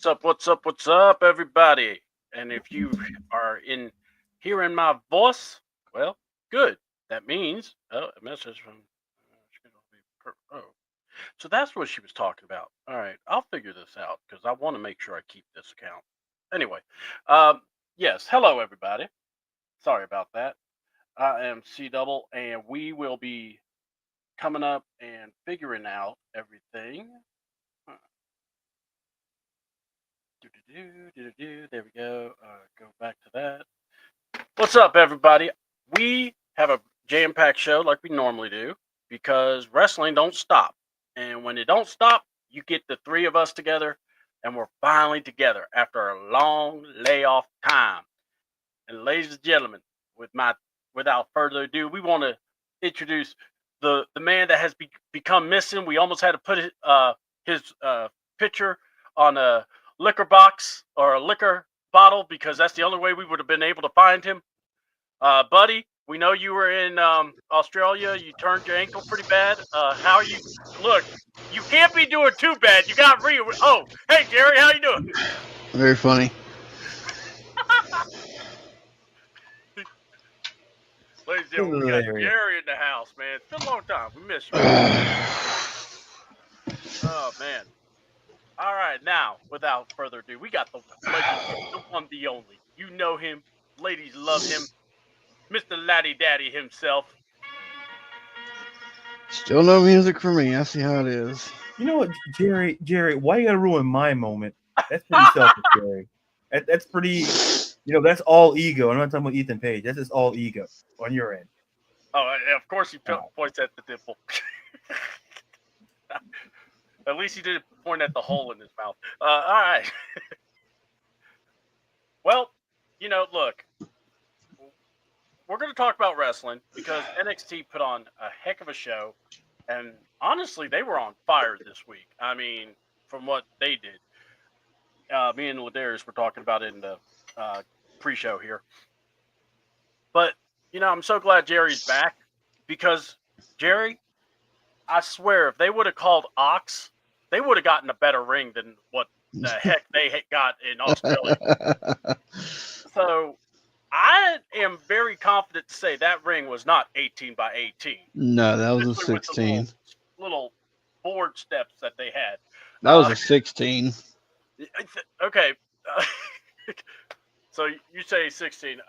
What's up, everybody? And if you are in hearing my voice, well, good. That means a message from. Oh, so that's what she was talking about. All right, I'll figure this out because I want to make sure I keep this account. Anyway, um, yes. Hello, everybody. Sorry about that. I am C Double, and we will be coming up and figuring out everything. Uh, There we go. Go back to that. What's up, everybody? We have a jam-packed show like we normally do because wrestling don't stop. And when it don't stop, you get the three of us together, and we're finally together after a long layoff time. And ladies and gentlemen, without further ado, we want to introduce the man that has become missing. We almost had to put his picture on a liquor box or a liquor bottle because that's the only way we would have been able to find him. Buddy, we know you were in Australia. You turned your ankle pretty bad. How are you? Look, you can't be doing too bad. You got re. Oh, hey Jerry, how you doing? Very funny. Ladies and gentlemen, we got Hilarious. Jerry in the house, man. It's been a long time. We miss you. Oh man. All right, now without further ado, we got the legendary, the one, the only. You know him. Ladies love him. Mr. Laddie Daddy himself. Still no music for me. I see how it is. You know what, Jerry, why you gotta ruin my moment? That's pretty selfish, Jerry. That's pretty. That's all ego. I'm not talking about Ethan Page. That's just all ego on your end. Oh, of course he points at the dimple. At least he didn't point at the hole in his mouth. All right. Well, look, we're going to talk about wrestling because NXT put on a heck of a show, and honestly, they were on fire this week. I mean, from what they did. Me and Ladarius were talking about it in the pre-show here. But, I'm so glad Jerry's back because, Jerry, I swear, if they would have called Ox, they would have gotten a better ring than what the heck they got in Australia. So I am very confident to say that ring was not 18 by 18. No, that was a Especially with the 16. little board steps that they had. That was a 16. Okay. So you say 16.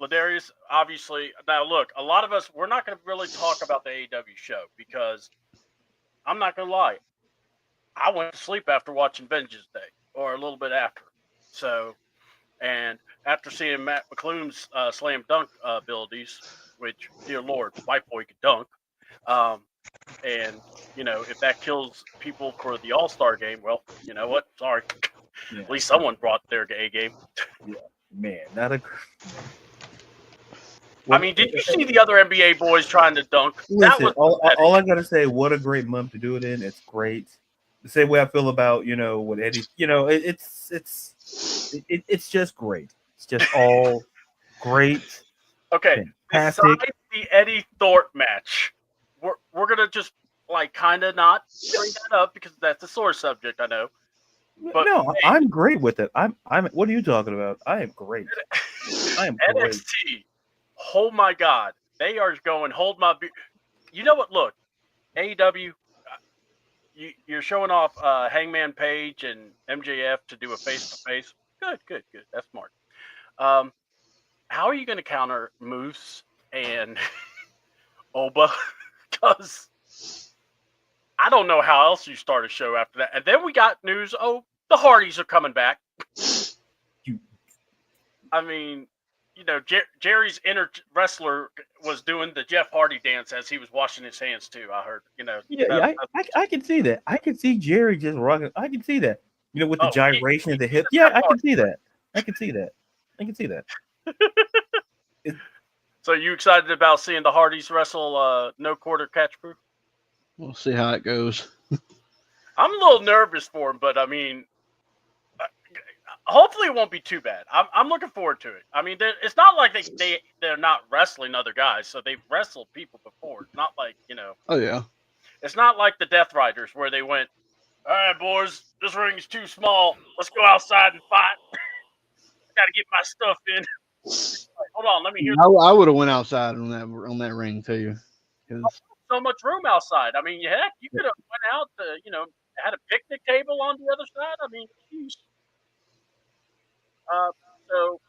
Ladarius, obviously. Now, look, a lot of us, we're not going to really talk about the AEW show because I'm not going to lie. I went to sleep after watching Vengeance Day or a little bit after. So, and after seeing Matt McClune's slam dunk abilities, which, dear Lord, white boy could dunk. And, if that kills people for the All-Star game, well, you know what? Sorry. Yeah. At least someone brought their A game. Yeah, man, not a. I mean, did you see the other NBA boys trying to dunk? Listen, all I gotta say, what a great month to do it in. It's great. The same way I feel about what Eddie. It's just great. It's just all great. Okay, fantastic. Besides the Eddie Thorpe match, we're gonna just kind of not bring that up because that's a sore subject. I know. But no, hey, I'm great with it. I'm. What are you talking about? I am great. I am NXT. Great. Oh my God, they are going. Hold my beer. You know what? Look, AEW. You're showing off Hangman Page and MJF to do a face-to-face. Good. That's smart. How are you going to counter Moose and Oba? Because I don't know how else you start a show after that. And then we got news. Oh, the Hardys are coming back. I mean, Jerry's inner wrestler was doing the Jeff Hardy dance as he was washing his hands too. I heard, Yeah, I can see that. I can see Jerry just rocking. I can see that. With the gyration of the hip. Yeah, I can see that. I can see that. So you excited about seeing the Hardys wrestle no quarter catch crew? We'll see how it goes. I'm a little nervous for him, but I mean, hopefully it won't be too bad. I'm looking forward to it. I mean, it's not like they're not wrestling other guys, so they've wrestled people before. It's not like Oh yeah. It's not like the Death Riders where they went All right, boys, this ring's too small. Let's go outside and fight. I got to get my stuff in. Hold on, let me hear. I would have went outside on that ring too, because So much room outside. I mean, heck, you could have went out to, had a picnic table on the other side. I mean, geez. So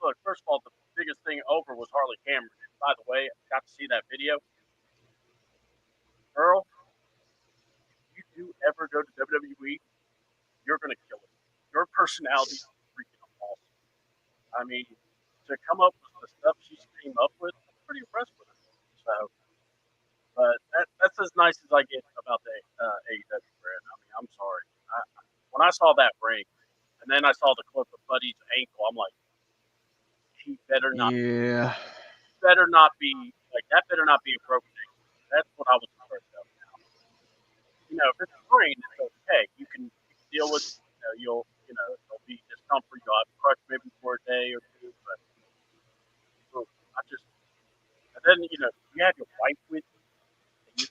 look, first of all, the biggest thing over was Harley Cameron. And by the way, I got to see that video. Earl, if you do ever go to WWE, you're gonna kill it. Your personality is freaking awesome. I mean, to come up with the stuff she came up with, I'm pretty impressed with her. So, but that's as nice as I get about the AEW brand. I mean, I'm sorry. When I saw that ring, and then I saw the clip of Buddy's ankle, I'm like, he better not. yeah, Better not be like that. Better not be a broken ankle. That's what I was afraid of. Now, if it's a sprain, it's okay. You can deal with. There'll be discomfort. You'll have to crutch maybe for a day or two. But I just, and then you have your wife with you.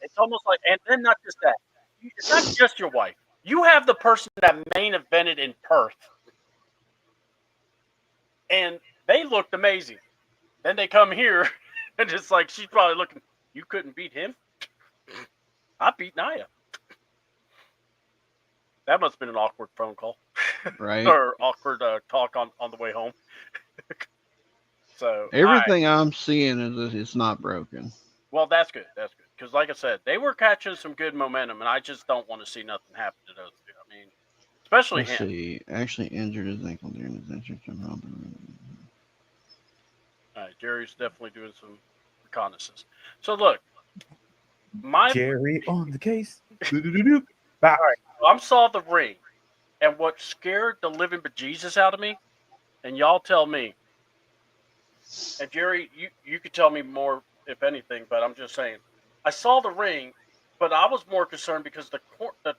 It's almost like, and then not just that. It's not just your wife. You have the person that main evented in Perth, and they looked amazing. Then they come here, and it's like she's probably looking. You couldn't beat him. I beat Nia. That must have been an awkward phone call, right. or awkward talk on the way home. So Everything I'm seeing is it's not broken. Well, that's good. That's good because, like I said, they were catching some good momentum, and I just don't want to see nothing happen to those two. I mean, especially Let's him. see. Actually injured his ankle during his injury. All right, Jerry's definitely doing some reconnaissance. So look, my Jerry on the case. all right, I saw the ring, and what scared the living bejesus out of me, and y'all tell me. And Jerry, you could tell me more if anything, but I'm just saying, I saw the ring, but I was more concerned because the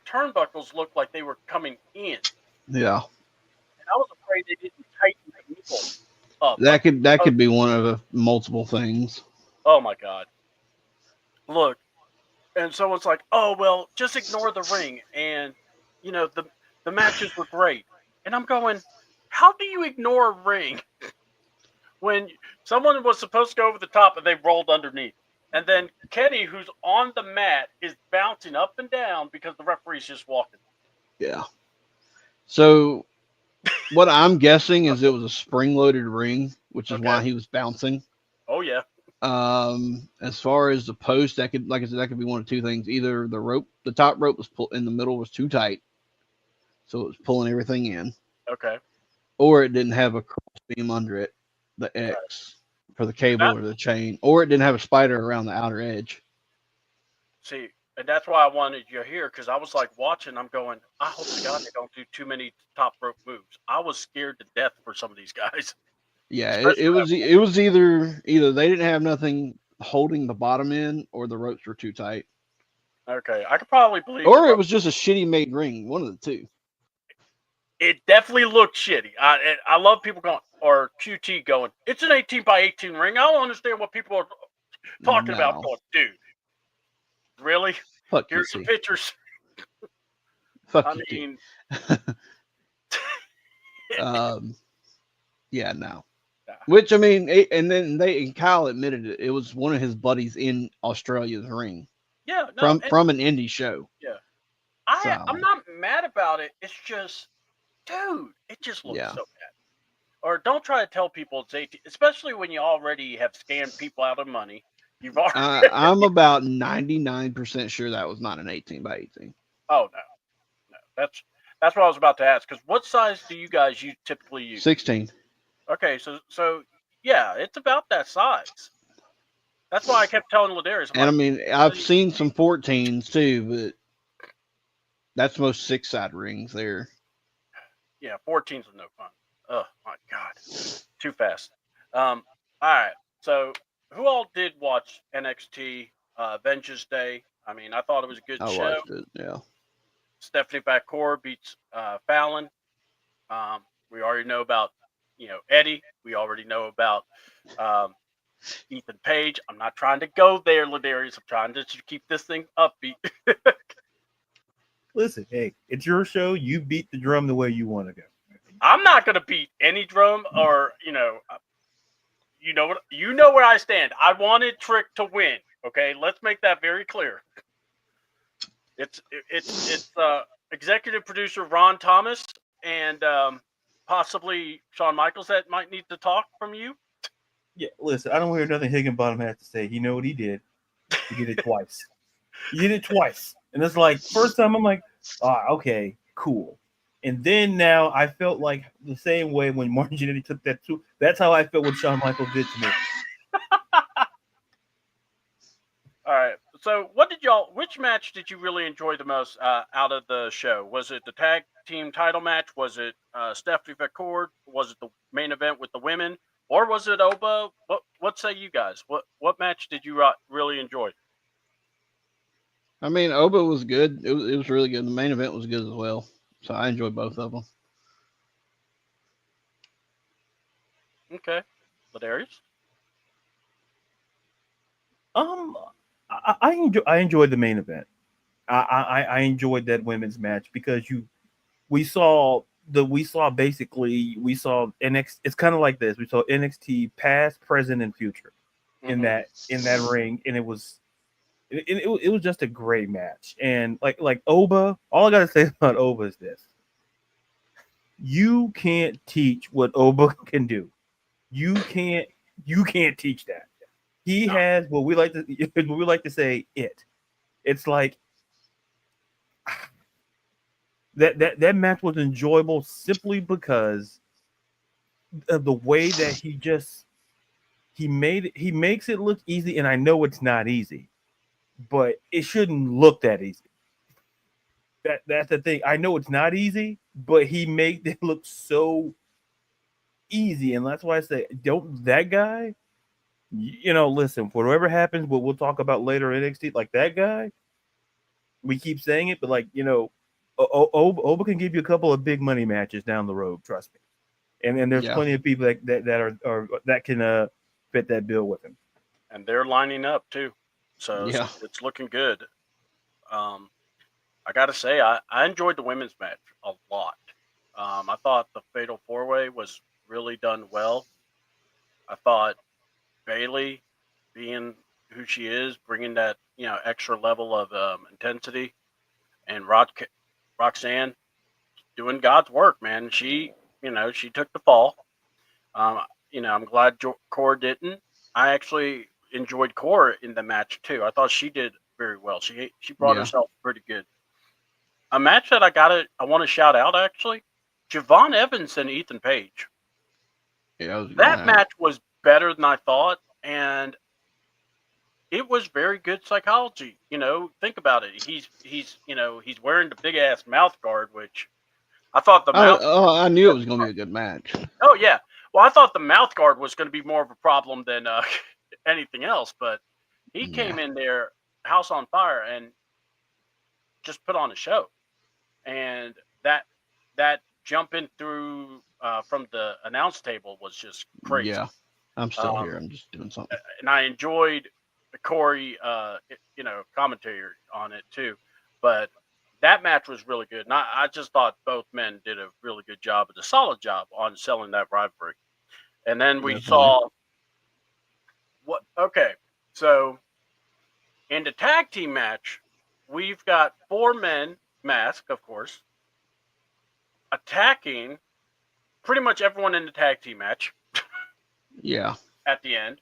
turnbuckles looked like they were coming in, Yeah, and I was afraid they didn't tighten the nipple up. that could be one of the multiple things. Oh my God! Look, and someone's like, "Oh well, just ignore the ring," and the matches were great, and I'm going, how do you ignore a ring when someone was supposed to go over the top and they rolled underneath? And then Kenny, who's on the mat, is bouncing up and down because the referee's just walking. Yeah. So what I'm guessing is it was a spring-loaded ring, which is why he was bouncing. Oh yeah. As far as the post, that could, like I said, that could be one of two things. Either the top rope was in the middle was too tight, so it was pulling everything in. Okay. Or it didn't have a cross beam under it, the X for the cable or the chain, or it didn't have a spider around the outer edge. See, and that's why I wanted you here, because I was like watching. I'm going, I hope to God they don't do too many top rope moves. I was scared to death for some of these guys. Yeah, it was either they didn't have nothing holding the bottom in, or the ropes were too tight. Okay, I could probably believe. Or it was just a shitty made ring. One of the two. It definitely looked shitty. I love people going, or QT going, it's an 18 by 18 ring. I don't understand what people are talking about. Going, dude, really? Fuck Here's some pictures. Fuck I mean, yeah, no. Which I mean, and then Kyle admitted it was one of his buddies in Australia's ring. Yeah, no, from an indie show. Yeah, I'm not mad about it. It's just, dude, it just looks so bad. Or don't try to tell people it's 18, especially when you already have scammed people out of money. You've already. I'm about 99% sure that was not an 18 by 18. Oh no, that's what I was about to ask. Because what size do you guys typically use? 16. Okay, so yeah, it's about that size. That's why I kept telling Ladarius. And I mean, I've seen some 14s too, but that's most 6-side rings there. Yeah, 14s are no fun. Oh my God, too fast. All right, so who all did watch NXT Vengeance Day? I mean, I thought it was a good show. I watched it, yeah. Stephanie Bakor beats Fallon. We already know about Eddie. We already know about Ethan Page. I'm not trying to go there, Ladarius. I'm trying to keep this thing upbeat. Listen, hey, it's your show. You beat the drum the way you want to go. I'm not gonna beat any drum, or you know what, you know where I stand. I wanted Trick to win. Okay, let's make that very clear. It's executive producer Ron Thomas and possibly Shawn Michaels that might need to talk from you. Yeah, listen, I don't hear nothing Higginbottom has to say. He know what he did. He did it twice. He did it twice. And it's like, first time I'm like, okay, cool. And then now I felt like the same way when Martin Jannetty took that too. That's how I felt when Shawn Michaels did to me. All right. So, which match did you really enjoy the most out of the show? Was it the tag team title match? Was it Stephanie McCord? Was it the main event with the women? Or was it Oba? What say you guys? What match did you really enjoy? I mean, Oba was good. It was really good. The main event was good as well. So I enjoyed both of them. Okay. Ladarius? I enjoyed the main event. I enjoyed that women's match because we saw basically NXT. It's kind of like this. We saw NXT past, present, and future in that ring, and it was just a great match. And like Oba, all I gotta say about Oba is this: you can't teach what Oba can do. You can't teach that. He has what we like to say. It's like that match was enjoyable simply because of the way that he makes it look easy, and I know it's not easy, but it shouldn't look that easy. That's the thing. I know it's not easy, but he made it look so easy, and that's why I say, don't that guy. Listen, whatever happens, what we'll talk about later in NXT, like that guy, we keep saying it, but Oba can give you a couple of big money matches down the road. Trust me, and there's plenty of people that can fit that bill with him. And they're lining up too, so it's looking good. I got to say, I enjoyed the women's match a lot. I thought the Fatal 4-Way was really done well. I thought Bayley, being who she is, bringing that extra level of intensity, and Roxanne doing God's work, man. She took the fall. I'm glad Core didn't. I actually enjoyed Core in the match too. I thought she did very well. She brought herself pretty good. A match that I want to shout out actually, Javon Evans and Ethan Page. Yeah, that match was better than I thought, and it was very good psychology. Think about it. He's wearing the big ass mouth guard, which I thought I knew it was going to be a good match. Oh yeah. Well, I thought the mouth guard was going to be more of a problem than anything else, but he came in there house on fire and just put on a show. And that jumping through from the announce table was just crazy. Yeah, I'm still here. I'm just doing something. And I enjoyed the Corey, commentary on it too. But that match was really good. And I just thought both men did a really good job, a solid job on selling that rivalry. And then we saw so in the tag team match, we've got 4 men masked, of course, attacking pretty much everyone in the tag team match. Yeah. At the end,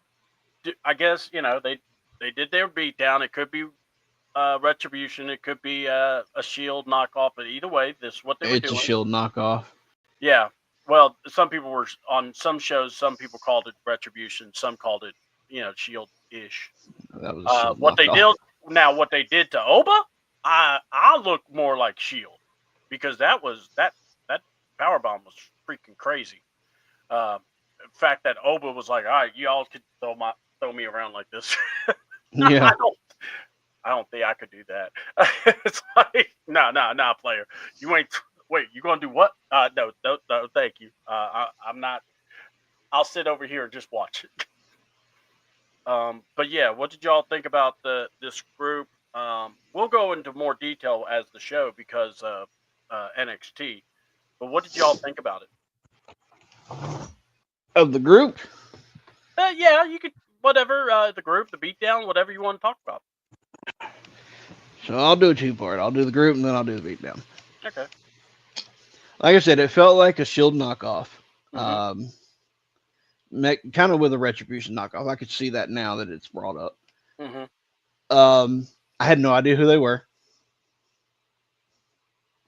I guess they did their beatdown. It could be Retribution. It could be a Shield knockoff. But either way, this is what they were doing. It's a Shield knockoff. Yeah. Well, some people were on some shows. Some people called it Retribution. Some called it Shield-ish. That was what they did. Now, what they did to Oba, I look more like Shield, because that powerbomb was freaking crazy. In fact, that Oba was like, "All right, y'all could throw me around like this." Yeah. I don't think I could do that. It's like, no, player. You ain't. Wait, you gonna do what? No, thank you. I'm not. I'll sit over here and just watch it. But yeah, what did y'all think about this group? We'll go into more detail as the show because of NXT. But what did y'all think about it? Of the group, Yeah, you could whatever the group, the beatdown, whatever you want to talk about. so I'll do a two-part. I'll do the group and then I'll do the beatdown. Okay. Like I said, it felt like a Shield knockoff. Mhm. Kind of with a Retribution knockoff. I could see that now that it's brought up. Mhm. I had no idea who they were.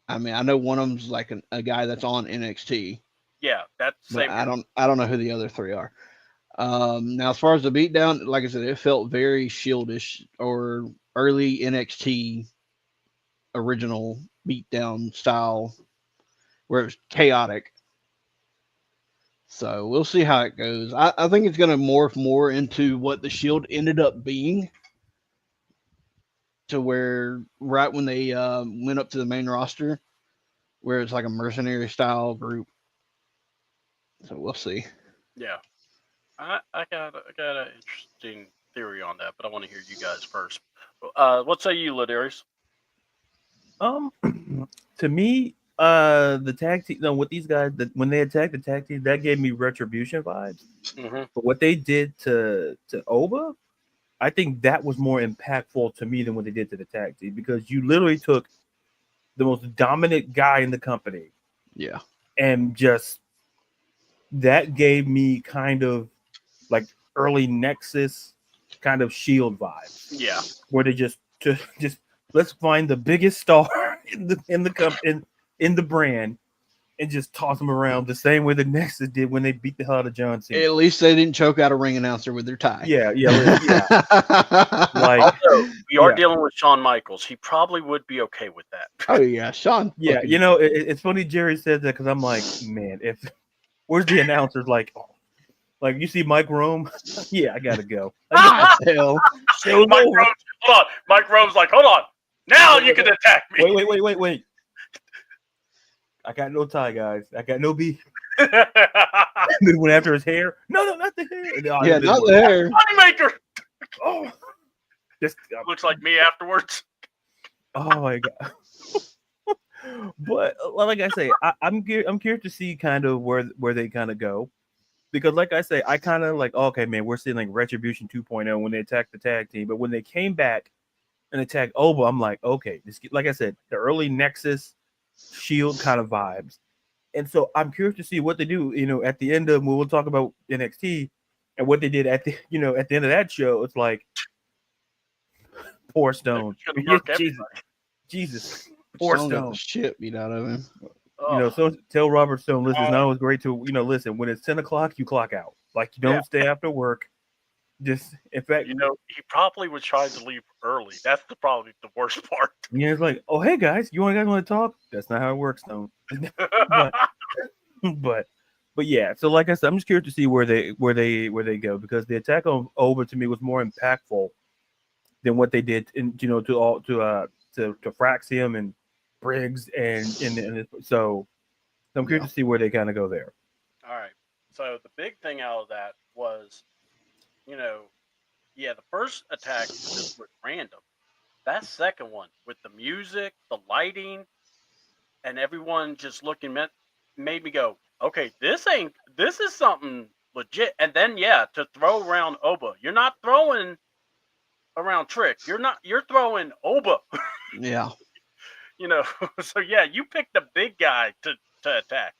I mean, I know one of them's like a guy that's on NXT, Yeah, that's the but same. I don't know who the other three are. Now as far as the beatdown, like I said, it felt very Shieldish or early NXT original beatdown style, where it was chaotic. So we'll see how it goes. I think it's going to morph more into what the Shield ended up being, to where right when they went up to the main roster, where it's like a mercenary style group. So we'll see. Yeah. I got an interesting theory on that, but I want to hear you guys first. What say you, Ladarius? To me, the tag team, no, with these guys, when they attacked the tag team, that gave me Retribution vibes. Mm-hmm. But what they did to Oba, I think that was more impactful to me than what they did to the tag team, because you literally took the most dominant guy in the company, Yeah. and just that gave me kind of like early Nexus kind of Shield vibes. Yeah. Where they just let's find the biggest star in the brand and just toss them around the same way the Nexus did when they beat the hell out of John Cena. At least they didn't choke out a ring announcer with their tie. Yeah. Like, also, we are yeah. dealing with Shawn Michaels. He probably would be okay with that. Oh yeah, Shawn. Yeah, fucking- you know, it's funny Jerry said that, because I'm like, man, where's the announcers? Like you see Mike Rome? Yeah, I gotta go. Ah, hell. Show's Mike over. Rose, hold on. Mike Rome's like, hold on. Now you can attack me. Wait. I got no tie, guys. I got no beef. Moneymaker. Then went after his hair. No, not the hair. No, Yeah, not there. Oh, just Looks like me afterwards. oh my god. But like I say, I'm curious to see kind of where they kind of go, because like I say, I kind of like, okay, man, we're seeing like Retribution 2.0 when they attacked the tag team, but when they came back and attacked Oba, I'm like, okay, this, like I said, the early Nexus Shield kind of vibes. And so I'm curious to see what they do, at the end of, we'll talk about NXT and what they did at the end of that show. It's like, poor Stone. Jesus. Poor Stone got Stone. the shit beat out of him. So tell Robert Stone, listen, it's not always great to, listen, when it's 10 o'clock, you clock out. Like, you don't stay after work. Just, in fact, he probably was trying to leave early. That's probably the worst part. Yeah, it's like, oh, hey guys, you guys want to talk? That's not how it works, Stone. but yeah. So like I said, I'm just curious to see where they go, because the attack on Oba to me was more impactful than what they did to Fraxium and Briggs and so I'm curious to see where they kind of go there. All right. So the big thing out of that was, the first attack just was random. That second one with the music, the lighting, and everyone just looking made me go, okay, this is something legit. And then to throw around Oba, you're not throwing around Trick. You're throwing Oba. Yeah. So you picked the big guy to attack.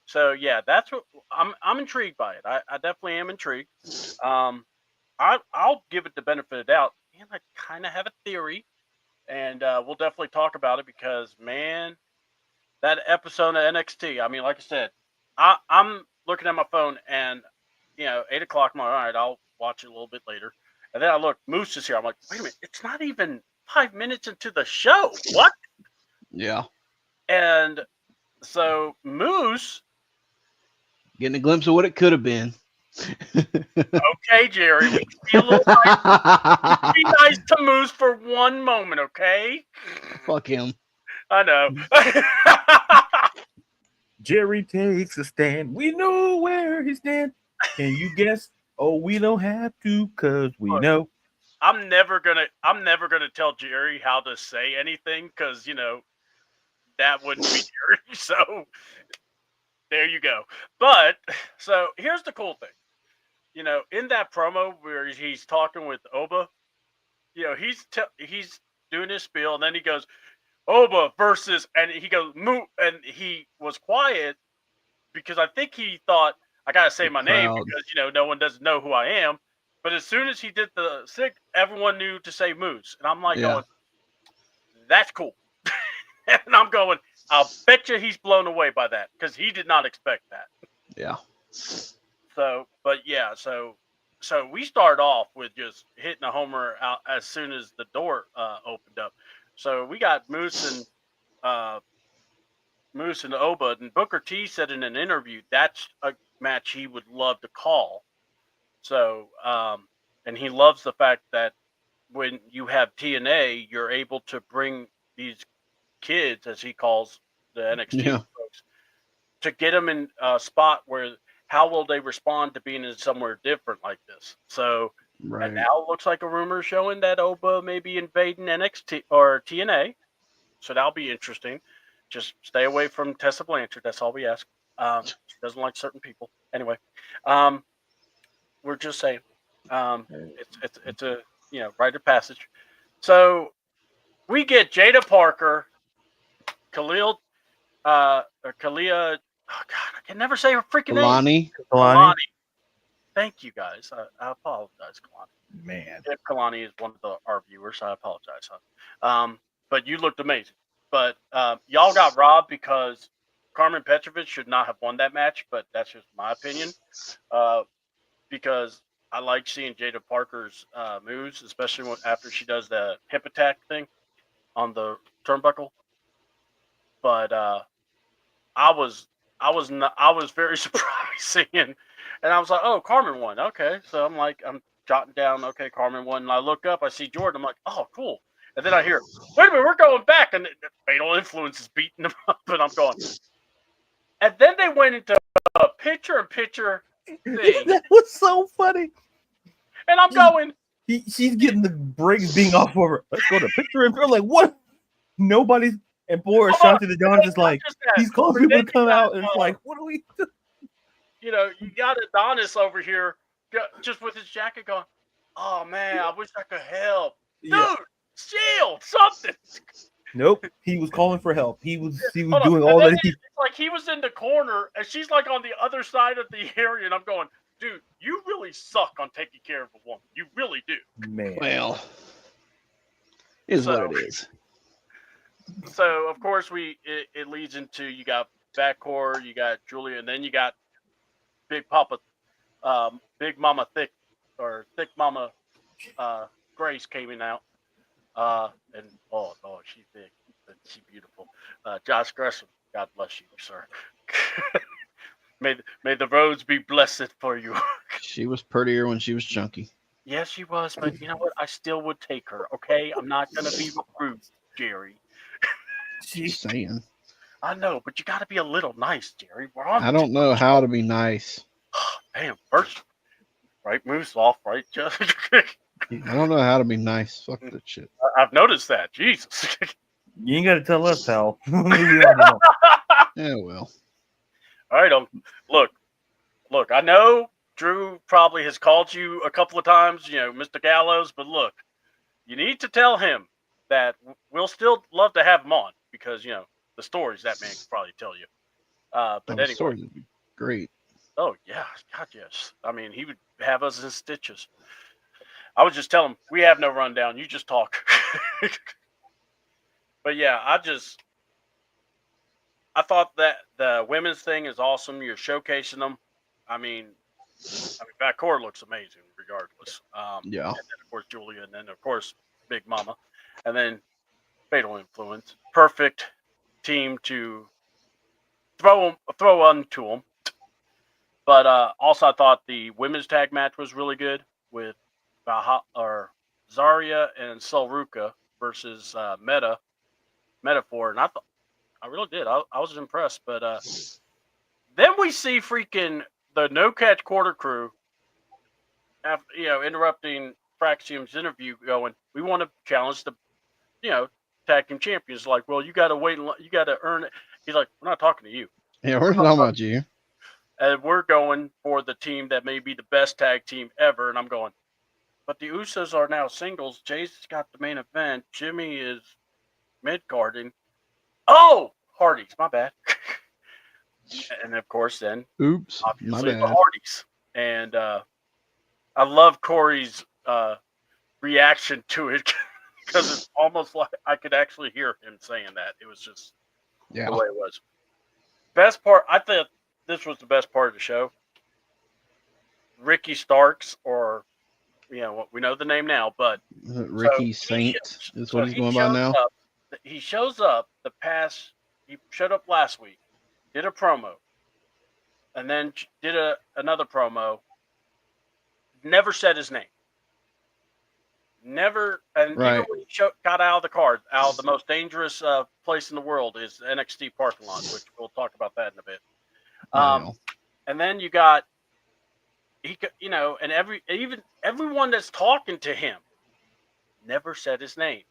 So that's what I'm intrigued by it. I definitely am intrigued. I'll give it the benefit of the doubt. And I kind of have a theory, and we'll definitely talk about it, because man, that episode of NXT. I mean, like I said, I'm looking at my phone, and 8 o'clock. I'm like, all right, I'll watch it a little bit later. And then I look, Moose is here. I'm like, wait a minute, it's not even 5 minutes into the show. What? Yeah. And so Moose, getting a glimpse of what it could have been. Okay, Jerry, we can be a little nice. Be nice to Moose for one moment, okay? Fuck him. I know. Jerry takes a stand. We know where he stands. Can you guess? Oh, we don't have to, because we know. I'm never gonna tell Jerry how to say anything because that wouldn't be Jerry. So there you go. But so here's the cool thing. In that promo where he's talking with Oba, he's doing his spiel, and then he goes Oba versus, and he goes Moo, and he was quiet because I think he thought I gotta say The my name crowd. because no one doesn't know who I am. But as soon as he did the sick, everyone knew to say Moose, and I'm like Yeah. going, that's cool. And I'm going, I'll bet you he's blown away by that because he did not expect that. Yeah. So, but yeah, so we start off with just hitting a homer out as soon as the door opened up. So we got Moose and Oba, and Booker T said in an interview that's a match he would love to call. So, and he loves the fact that when you have TNA, you're able to bring these kids, as he calls the NXT Yeah. folks, to get them in a spot where how will they respond to being in somewhere different like this? So, Right. and now it looks like a rumor showing that Oba may be invading NXT or TNA. So that'll be interesting. Just stay away from Tessa Blanchard. That's all we ask. She doesn't like certain people. Anyway, we're just saying it's a rite of passage. So we get Jada Parker, Kalia. Oh God, I can never say her freaking name. Kalani. Kalani? Thank you guys. I apologize, Kalani. Man. If Kalani is one of our viewers, I apologize, hon. But you looked amazing. But y'all got robbed because Carmen Petrovic should not have won that match. But that's just my opinion. Because I like seeing Jada Parker's moves, especially after she does the hip attack thing on the turnbuckle. But I was very surprised seeing, and I was like, oh, Carmen won. Okay, so I'm jotting down. Okay, Carmen won. And I look up, I see Jordan. I'm like, oh, cool. And then I hear, wait a minute, we're going back, and the Fatal Influence is beating them up, and I'm going. And then they went into a picture-in-picture thing, That was so funny. and I'm going. She's getting the brakes being off of her. Let's go to picture and I'm like, what? Nobody's, and poor Ashanti the Don's just like, he's calling people to come out, and it's like, what do we do? You got Adonis over here just with his jacket going, oh man, I wish I could help. Yeah. Dude, shield something. Nope. He was calling for help. He was Hold doing on. all And that. then it's like he was in the corner and she's like on the other side of the area, and I'm going, dude, you really suck on taking care of a woman. You really do. Man. Well, is what it is. So of course it leads into, you got backcourt, you got Julia, and then you got Big Mama Thick Mama Grace came in out. And oh, she's big, and she's beautiful. Josh Gresham, God bless you, sir. may the roads be blessed for you. She was prettier when she was chunky. Yes, she was, but you know what? I still would take her. Okay, I'm not gonna be rude, Jerry. Just saying. I know, but you got to be a little nice, Jerry. We're on. I don't know how to be nice. Damn, first right moves off, right? Just I don't know how to be nice. Fuck that shit. I've noticed that. Jesus. You ain't got to tell us, pal. We already know. Yeah, well. All right, look. I know Drew probably has called you a couple of times, Mr. Gallows, but look, you need to tell him that we'll still love to have him on because the stories that man could probably tell you. But The anyway, story would be great. oh yeah, God yes. I mean, he would have us in stitches. I would just tell him we have no rundown. You just talk. But yeah, I thought that the women's thing is awesome. You're showcasing them. I mean, backcourt looks amazing regardless. Yeah. And then of course Julia, and then of course Big Mama, and then Fatal Influence. Perfect team to throw onto them. But also, I thought the women's tag match was really good with Zarya and Sulruka versus Metaphor, and I really did. I was impressed. But then we see freaking the No Catch Quarter Crew, interrupting Fraxium's interview going, we want to challenge the, tag team champions. Like, well, you got to wait, you got to earn it. He's like, we're not talking to you. Yeah, we're not talking about you. And we're going for the team that may be the best tag team ever. And I'm going, but the Usos are now singles. Jay's got the main event. Jimmy is mid-carding. Oh, Hardys, my bad. And of course, then Oops, my obviously the bad. Hardys. And I love Corey's reaction to it because it's almost like I could actually hear him saying that. It was just Yeah, the way it was. Best part, I thought this was the best part of the show. Ricky Starks, or we know the name now, but Ricky Saint is what he's going by now. He shows up he showed up last week, did a promo, and then did another promo. Never said his name. Never, and Right. even when he got out of the card, out of the most dangerous place in the world is NXT parking lot, which we'll talk about that in a bit. Wow. And then you got and everyone that's talking to him never said his name.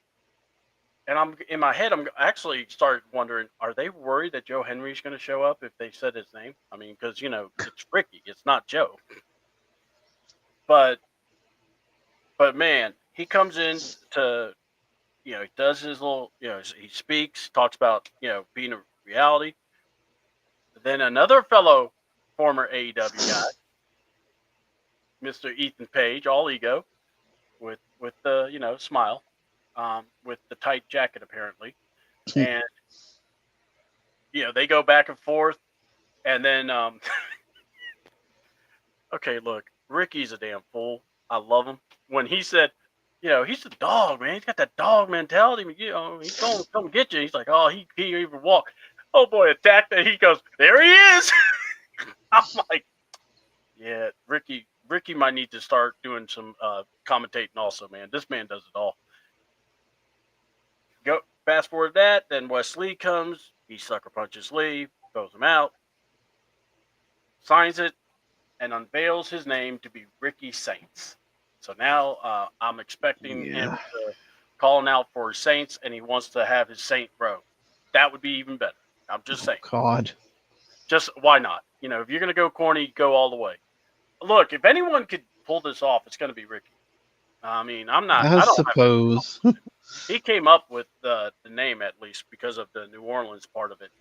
And I'm in my head, I'm actually started wondering, are they worried that Joe Henry's going to show up if they said his name? I mean, because it's Ricky, it's not Joe. But man, he comes in to, he does his little, he speaks, talks about, being a reality. Then another fellow former AEW guy, Mr. Ethan Page, all ego, with the smile, with the tight jacket apparently, and they go back and forth, and then okay, look, Ricky's a damn fool. I love him. When he said, he's a dog, man. He's got that dog mentality. He's going to come get you. He's like, oh, he even walk. Oh boy, attack that. He goes, there he is. I'm like, yeah, Ricky might need to start doing some commentating also, man. This man does it all. Go fast forward that, then Wes Lee comes. He sucker punches Lee, throws him out, signs it, and unveils his name to be Ricky Saints. So now I'm expecting him to calling out for his Saints, and he wants to have his Saint bro. That would be even better. I'm just saying. God. Just why not? If you're going to go corny, go all the way. Look, if anyone could pull this off, it's going to be Ricky. I mean, I suppose. He came up with the name, at least, because of the New Orleans part of it.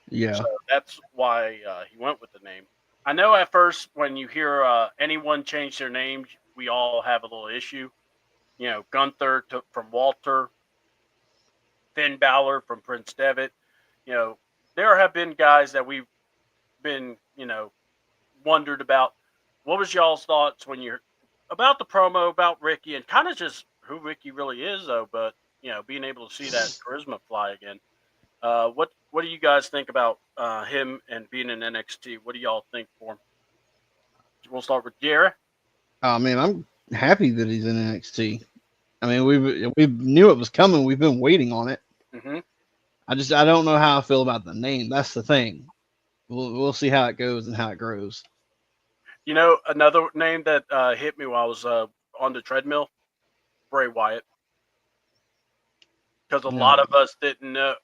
Yeah. So that's why he went with the name. I know at first when you hear anyone change their name, we all have a little issue. Gunther from Walter, Finn Balor from Prince Devitt. There have been guys that we've been, wondered about. What was y'all's thoughts when you're about the promo about Ricky and kind of just who Ricky really is, though? But being able to see that charisma fly again. What do you guys think about him and being in NXT? What do y'all think for him? We'll start with Jared. Oh man, I'm happy that he's in NXT. I mean, we knew it was coming. We've been waiting on it. Mm-hmm. I don't know how I feel about the name. That's the thing. We'll see how it goes and how it grows. Another name that hit me while I was on the treadmill, Bray Wyatt. Because a lot of us didn't know,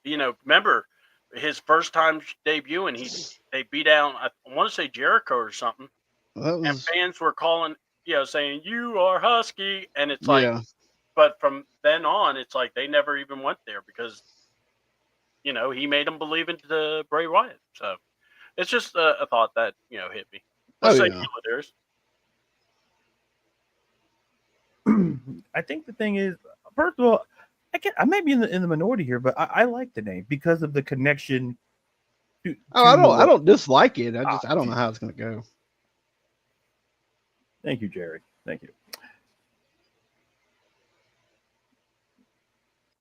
remember his first time debuting, they beat down, I want to say Jericho or something. And fans were calling, saying, you are Husky. And it's like, but from then on, it's like they never even went there because, he made them believe into Bray Wyatt. So it's just a thought that, hit me. Let's say theirs. I think the thing is, first of all, I may be in the minority here, but I like the name because of the connection. I don't dislike it. I don't know how it's going to go. Thank you, Jerry. Thank you.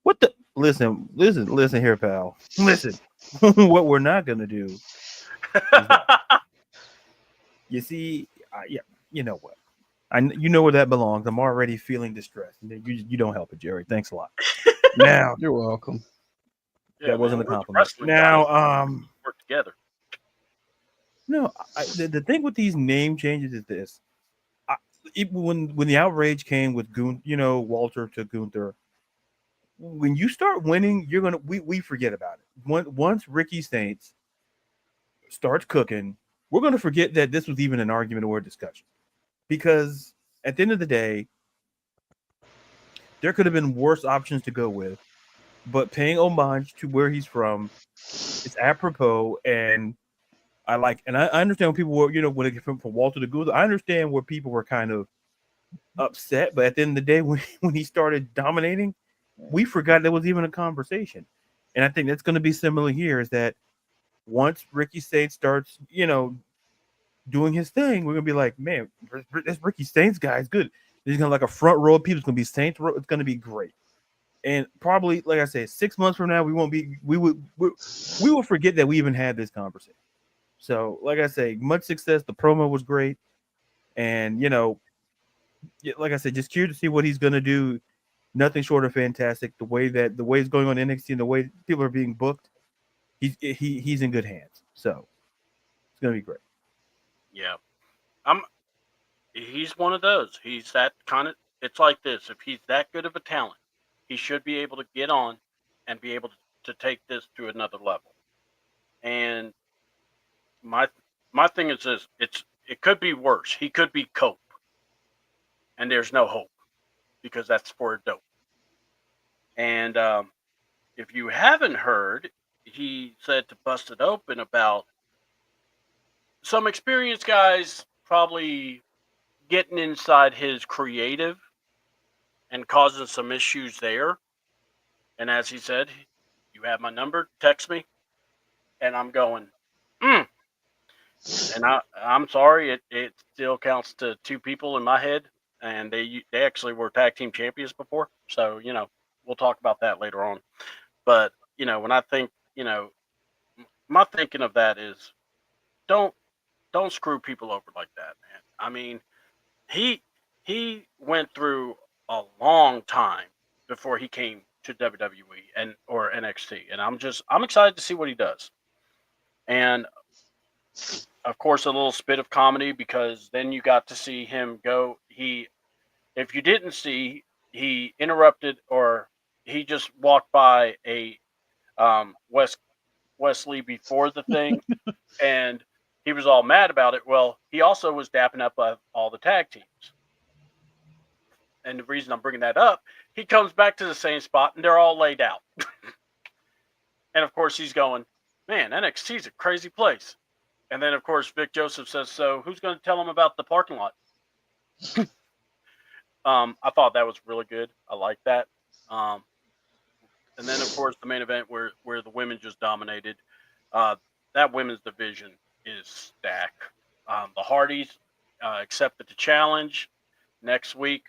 What the? Listen here, pal. Listen. What we're not going to do. You see, you know what? You know where that belongs. I'm already feeling distressed. You don't help it, Jerry. Thanks a lot. Now you're welcome. That wasn't a compliment. Now, work together. No, the thing with these name changes is this. when the outrage came with Walter to Gunther, when you start winning, we forget about it. Once Ricky Saints starts cooking, we're gonna forget that this was even an argument or a discussion, because at the end of the day, there could have been worse options to go with, but paying homage to where he's from is apropos, and I understand when people were, when it came from Walter to Gunther, I understand where people were kind of upset, but at the end of the day, when he started dominating, we forgot there was even a conversation. And I think that's going to be similar here, is that once Ricky Saints starts, doing his thing, we're going to be like, man, this Ricky Saints guy is good. There's going to like a front row of people. It's going to be Saints row. It's going to be great. And probably, like I said, 6 months from now, we will forget that we even had this conversation. So, like I say, much success. The promo was great. And, like I said, just curious to see what he's going to do. Nothing short of fantastic. The way it's going on NXT and the way people are being booked, he's in good hands. So it's going to be great. Yeah, he's one of those. He's that kind of. It's like this. If he's that good of a talent, he should be able to get on and be able to take this to another level. And my thing is this: it could be worse. He could be Cope, and there's no hope, because that's for a dope. And if you haven't heard, he said to Bust It Open about some experienced guys probably getting inside his creative and causing some issues there. And as he said, you have my number, text me. And I'm going, And I'm sorry, it still counts to two people in my head. And they actually were tag team champions before. So, we'll talk about that later on. But, when I think, my thinking of that is don't screw people over like that, man. I mean, he went through a long time before he came to WWE or NXT. And I'm excited to see what he does. And of course, a little spit of comedy, because then you got to see him go. If you didn't see, he interrupted, or he just walked by a Wesley before the thing, and he was all mad about it. Well, he also was dapping up all the tag teams. And the reason I'm bringing that up, he comes back to the same spot, and they're all laid out. And of course, he's going, man, NXT's a crazy place. And then, of course, Vic Joseph says, so who's going to tell him about the parking lot? I thought that was really good. I like that. And then, of course, the main event where the women just dominated. That women's division is stacked. The Hardys accepted the challenge next week.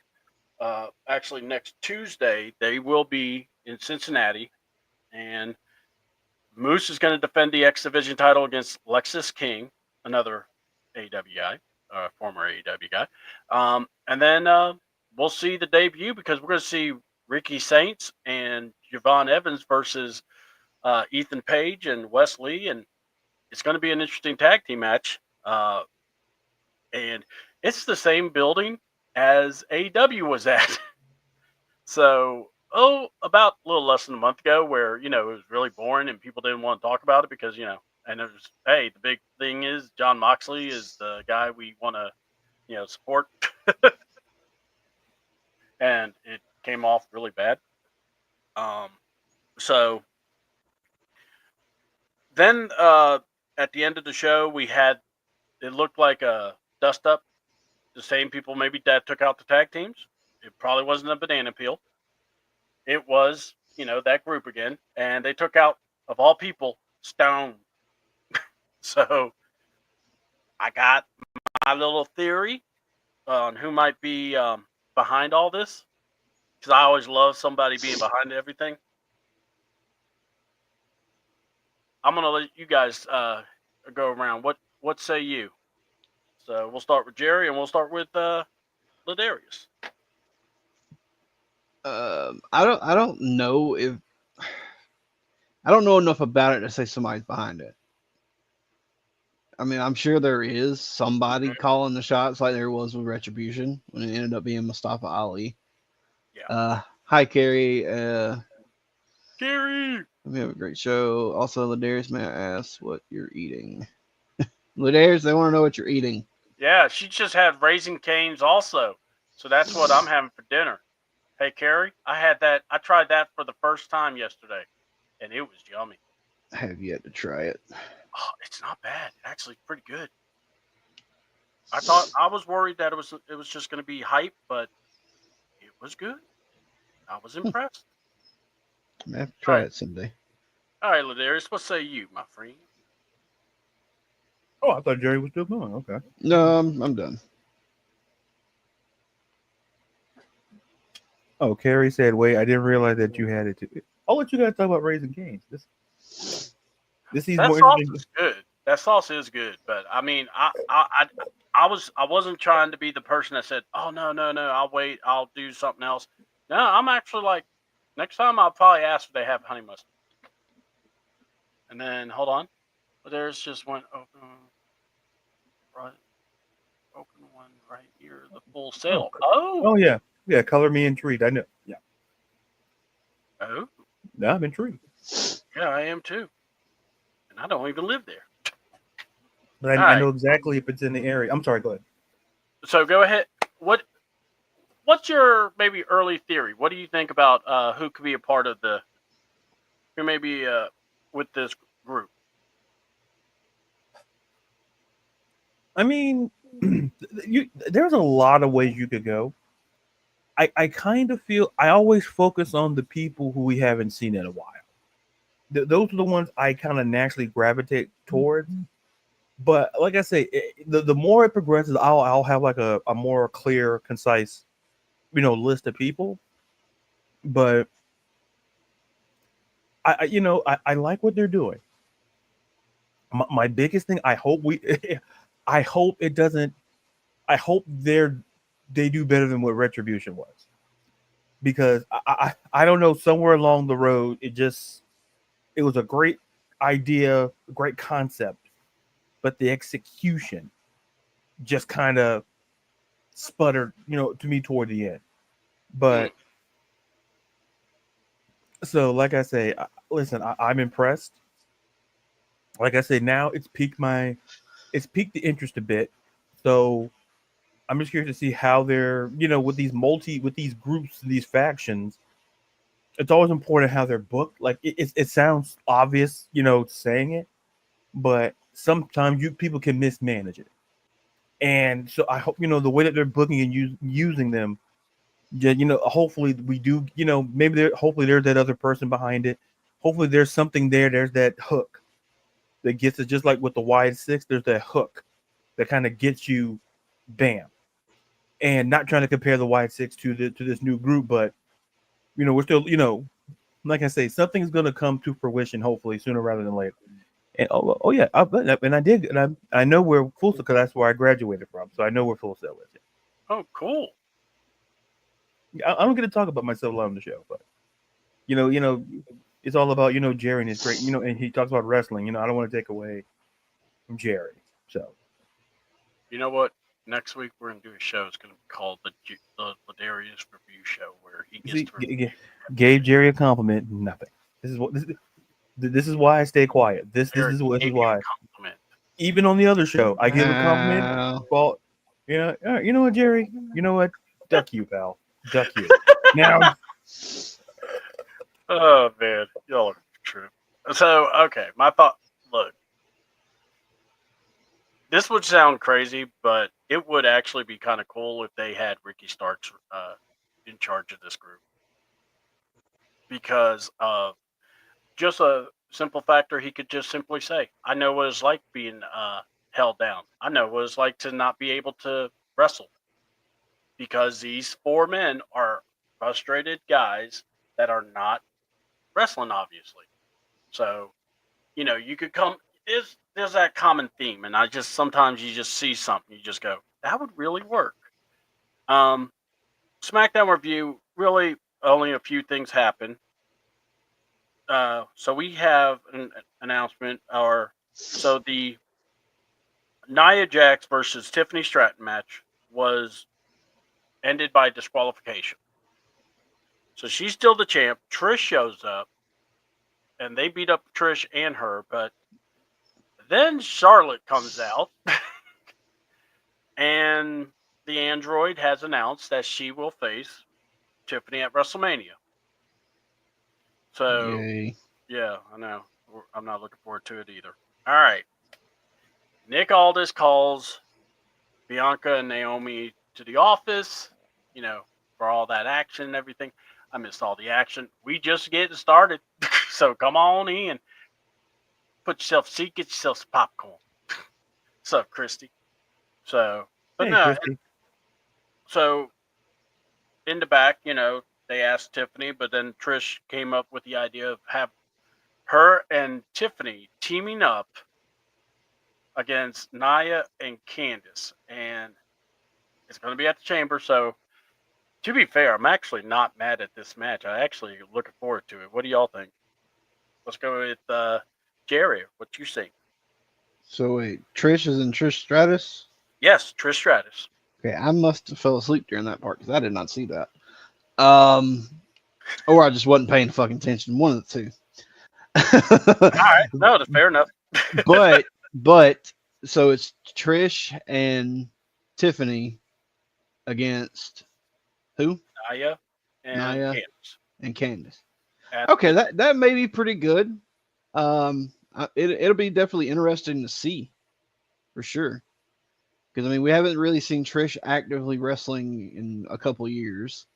Actually, next Tuesday, they will be in Cincinnati. And Moose is going to defend the X Division title against Lexis King, another AEW guy, former AEW guy. And then we'll see the debut, because we're going to see Ricky Saints and Javon Evans versus Ethan Page and Wes Lee. And it's going to be an interesting tag team match. And it's the same building as AEW was at. So, about a little less than a month ago, where, it was really boring and people didn't want to talk about it because, and it was, hey, the big thing is John Moxley is the guy we want to, support. And it came off really bad. So then at the end of the show, it looked like a dust up. The same people maybe that took out the tag teams. It probably wasn't a banana peel. It was, that group again. And they took out, of all people, Stone. So I got my little theory on who might be behind all this, because I always love somebody being behind everything. I'm going to let you guys go around. What say you? So we'll start with Jerry, and we'll start with Ladarius. I don't know if I don't know enough about it to say somebody's behind it. I mean, I'm sure there is somebody calling the shots like there was with Retribution when it ended up being Mustafa Ali. Yeah. Hi, Carrie. Gary. We have a great show. Also, Ladarius, may I ask what you're eating? Ladarius, they want to know what you're eating. Yeah, she just had Raising Cane's also. So that's what I'm having for dinner. Hey, Carrie, I tried that for the first time yesterday, and it was yummy. I have yet to try it. Oh, it's not bad. Actually, pretty good. I was worried that it was just going to be hype, but it was good. I was impressed. I have to try Alright. it someday. All right, Ladarius, what say you, my friend? Oh, I thought Jerry was still going. Okay. No, I'm done. Oh, Carrie said, "Wait, I didn't realize that you had it too." I'll let you guys talk about Raising Cane's. This seems That more sauce interesting. is good. That sauce is good, but I mean, I wasn't trying to be the person that said, "Oh no, I'll wait, I'll do something else." No, I'm actually like, next time I'll probably ask if they have honey mustard. And then hold on, there's just one open one right here, the full sale. Oh yeah, yeah. Color me intrigued. I know. Yeah. Oh, No, I'm intrigued. yeah, I am too, and I don't even live there. But All I right. know exactly if it's in the area. I'm sorry. Go ahead. So go ahead. What's your maybe early theory? What do you think about who could be a part of who may be with this group? I mean, there's a lot of ways you could go. I kind of feel I always focus on the people who we haven't seen in a while. Those are the ones I kind of naturally gravitate towards. But like I say, the more it progresses, I'll have like a more clear, concise, list of people. But I like what they're doing. My biggest thing, I hope I hope it doesn't. I hope they do better than what Retribution was, because I don't know, somewhere along the road it was a great idea, a great concept, but the execution just kind of sputtered, to me toward the end. But so, like I say, listen, I'm impressed. Like I say, now it's piqued the interest a bit. So I'm just curious to see how they're, with these groups, these factions. It's always important how they're booked. Like it sounds obvious, saying it, but sometimes people can mismanage it. And so I hope, the way that they're booking and using them, hopefully we do, hopefully there's that other person behind it. Hopefully there's something there. There's that hook that gets it, just like with the wide six. There's that hook that kind of gets you, bam. And not trying to compare the wide six to this new group, but we're still, like I say, something's going to come to fruition, hopefully sooner rather than later. And oh yeah, and I did, and I know we're full because that's where I graduated from, so I know we're full sail with it. Oh, cool. I'm going to talk about myself a lot on the show, but it's all about Jerry and his great, and he talks about wrestling. I don't want to take away from Jerry. So you know what? Next week we're gonna do a show. It's gonna be called the Ladarius Review Show, where he gets to gave Jerry a compliment. Nothing. This is why I stay quiet. This is why. Even on the other show, I give a compliment. Well, you know what, Jerry? You know what? Duck you, pal. Duck you. Now. Oh man, y'all are true. So okay, my thought. Look, this would sound crazy, but it would actually be kind of cool if they had Ricky Starks in charge of this group, because just a simple factor, he could just simply say, "I know what it's like being held down. I know what it's like to not be able to wrestle," because these four men are frustrated guys that are not wrestling, obviously. So, you could come. There's that common theme, and sometimes you just see something, you just go, that would really work. SmackDown review, really only a few things happen. So we have an announcement, so the Nia Jax versus Tiffany Stratton match was ended by disqualification. So she's still the champ. Trish shows up, and they beat up Trish and her, but then Charlotte comes out, and the android has announced that she will face Tiffany at WrestleMania. So, Yay. yeah, I know. I'm not looking forward to it either. All right. Nick Aldis calls Bianca and Naomi to the office, for all that action and everything. I missed all the action. We just getting started. So come on in. Put yourself a seat, get yourself some popcorn. What's up, Christy? So, but Hey, no, Christy. so in the back, they asked Tiffany, but then Trish came up with the idea of have her and Tiffany teaming up against Nia and Candice, and it's going to be at the Chamber. So, to be fair, I'm actually not mad at this match. I actually looking forward to it. What do y'all think? Let's go with Jerry. What you think? So wait, Trish is in Trish Stratus? Yes, Trish Stratus. Okay, I must have fell asleep during that part because I did not see that. Or I just wasn't paying fucking attention. One of the two. All right, no, that's fair enough. but so it's Trish and Tiffany against who? Nia and Nia. Candice. And Candice. At- Okay, that may be pretty good. It'll be definitely interesting to see, for sure. Because I mean, we haven't really seen Trish actively wrestling in a couple years.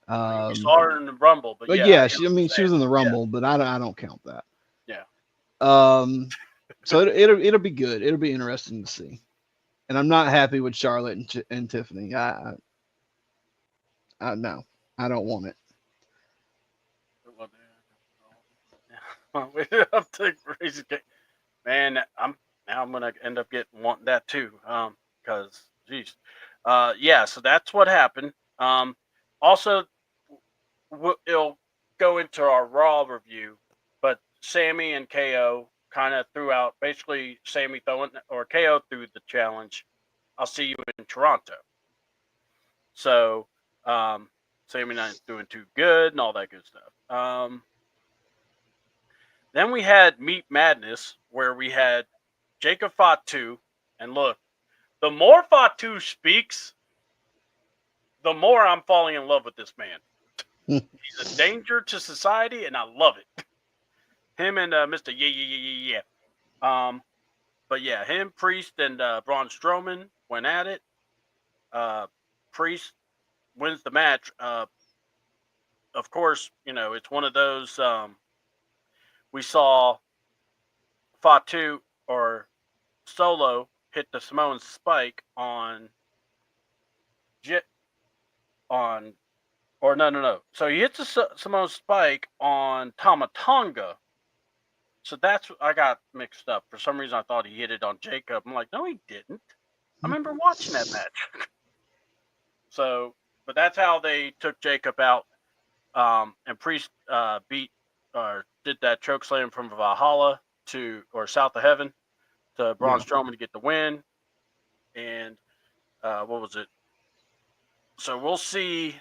We saw her in the Rumble, but yeah, she was in the Rumble, but I don't count that. Yeah. So it'll be good. It'll be interesting to see. And I'm not happy with Charlotte and Tiffany. I no, I don't want it. Man, I'm gonna end up wanting that too. Because geez, yeah. So that's what happened. Also, it'll go into our Raw review, but Sammy and KO kind of threw out basically Sammy KO threw the challenge. I'll see you in Toronto. So, Sammy not doing too good and all that good stuff. Then we had Meat Madness, where we had Jacob Fatu, and look, the more Fatu speaks, the more I'm falling in love with this man. He's a danger to society, and I love it. Him and Mr. Yeah. But yeah, him, Priest, and Braun Strowman went at it. Priest wins the match. Of course, it's one of those. We saw Fatu or Solo hit the Samoan spike on no. So he hits the Samoan spike on Tama Tonga. So that's what I got mixed up. For some reason, I thought he hit it on Jacob. I'm like, no, he didn't. I remember watching that match. So, but that's how they took Jacob out. And Priest did that choke slam from Valhalla South of Heaven to Braun Strowman to get the win. And what was it? So we'll see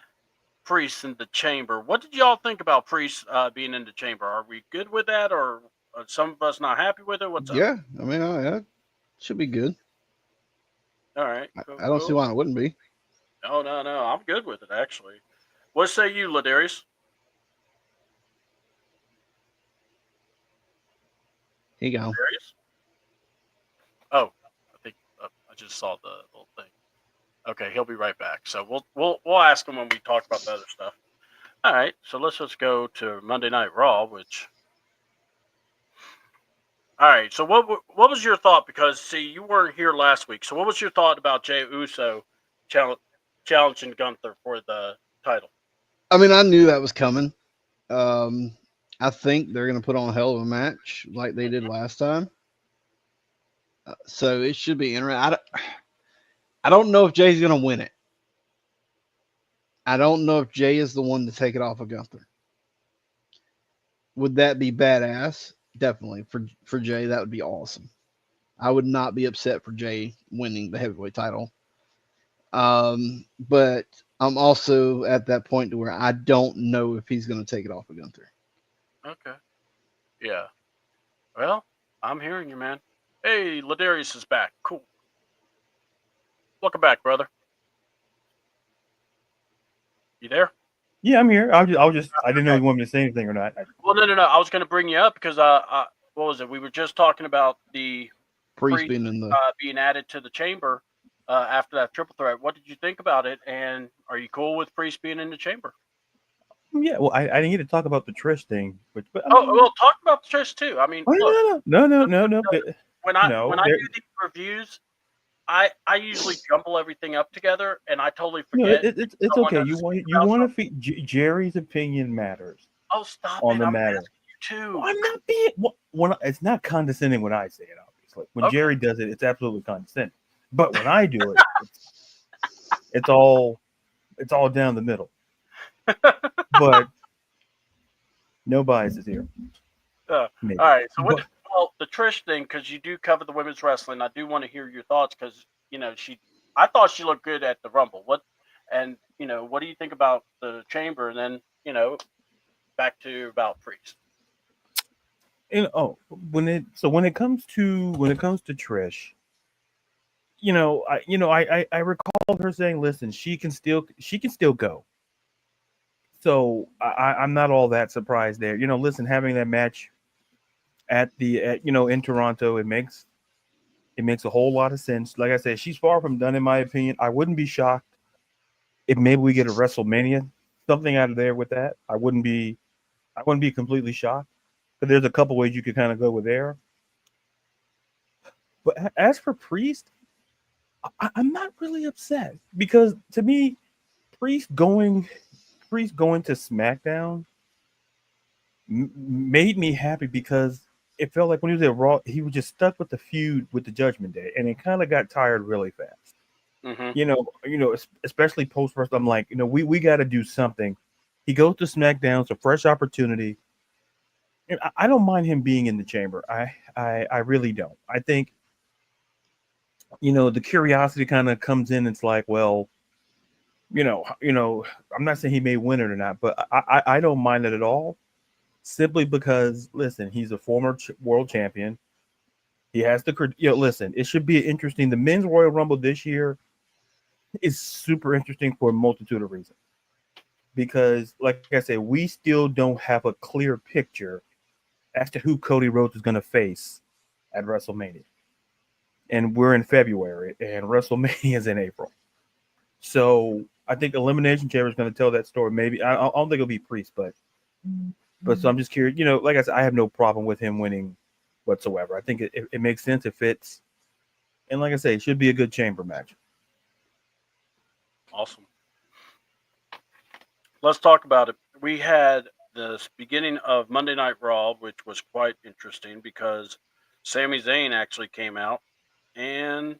Priest in the Chamber. What did y'all think about Priest being in the Chamber? Are we good with that, or are some of us not happy with it? What's up? Yeah, I mean, it should be good. All right. I don't see why it wouldn't be. No. I'm good with it, actually. What say you, Ladarius? Here you go. Ladarius? Oh, I think I just saw the little thing. Okay, he'll be right back. So we'll ask him when we talk about the other stuff. All right, so let's just go to Monday Night Raw, which. All right, so what was your thought? Because see, you weren't here last week. So what was your thought about Jey Uso challenging Gunther for the title? I mean, I knew that was coming. I think they're going to put on a hell of a match like they did last time. So it should be interesting. I don't know if Jay's going to win it. I don't know if Jay is the one to take it off of Gunther. Would that be badass? Definitely. For Jay, that would be awesome. I would not be upset for Jay winning the heavyweight title. But I'm also at that point to where I don't know if he's going to take it off of Gunther. Okay. Yeah. Well, I'm hearing you, man. Hey, Ladarius is back. Cool. Welcome back, brother. You there? Yeah, I'm here. I didn't know you wanted me to say anything or not. Well, no. I was going to bring you up because what was it? We were just talking about the Priest being in the being added to the chamber after that triple threat. What did you think about it? And are you cool with Priest being in the chamber? Yeah, well, I didn't get to talk about the Trish thing, but Well, talk about the Trish too. I mean, look, no. when I do these reviews, I usually jumble everything up together, and I totally forget. It's okay. You want to feed Jerry's opinion matters. Oh, stop on it! the I'm matter. asking you too. Well, I'm not being it's not condescending when I say it. Obviously, when Jerry does it, it's absolutely condescending. But when I do it, it's all down the middle. But no biases here. All right. So well, the Trish thing, because you do cover the women's wrestling, I do want to hear your thoughts because I thought she looked good at the Rumble. What do you think about the chamber? And then back to about Priest. When it comes to Trish, I recall her saying, "Listen, she can still go." So I'm not all that surprised there. Listen, having that match in Toronto, it makes a whole lot of sense. Like I said, she's far from done in my opinion. I wouldn't be shocked if maybe we get a WrestleMania something out of there with that. I wouldn't be completely shocked. But there's a couple ways you could kind of go with there. But as for Priest, I'm not really upset because to me, Priest going to SmackDown made me happy because it felt like when he was at Raw, he was just stuck with the feud with the Judgment Day, and it kind of got tired really fast. Mm-hmm. Especially post first, I'm like, we got to do something. He goes to SmackDown, it's a fresh opportunity. And I don't mind him being in the chamber. I really don't. I think, the curiosity kind of comes in. It's like, well, I'm not saying he may win it or not, but I don't mind it at all. Simply because, listen, he's a former world champion. He has the, listen, it should be interesting. The men's Royal Rumble this year is super interesting for a multitude of reasons. Because, like I said, we still don't have a clear picture as to who Cody Rhodes is going to face at WrestleMania. And we're in February, and WrestleMania is in April. So I think Elimination Chamber is going to tell that story. Maybe I don't think it'll be Priest, but so I'm just curious. Like I said, I have no problem with him winning whatsoever. I think it makes sense. It fits, and like I say, it should be a good chamber match. Awesome. Let's talk about it. We had the beginning of Monday Night Raw, which was quite interesting because Sami Zayn actually came out and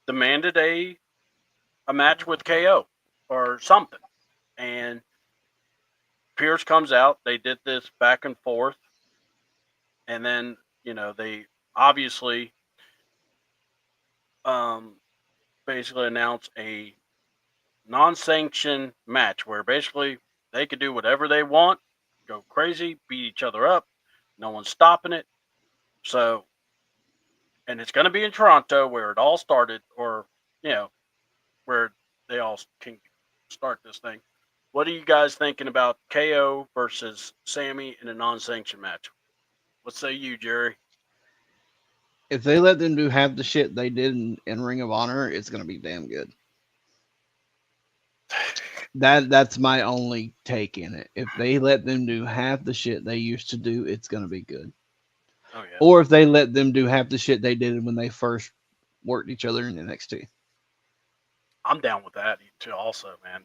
demanded a match with KO or something. And Pierce comes out. They did this back and forth. And then, they obviously basically announced a non-sanctioned match where basically they could do whatever they want, go crazy, beat each other up. No one's stopping it. So, and it's going to be in Toronto where it all started, or, where they all can start this thing. What are you guys thinking about KO versus Sami in a non-sanctioned match? What say you, Jerry? If they let them do half the shit they did in Ring of Honor, it's going to be damn good. That's my only take in it. If they let them do half the shit they used to do, it's going to be good. Oh, yeah. Or if they let them do half the shit they did when they first worked each other in NXT. I'm down with that too. Also, man,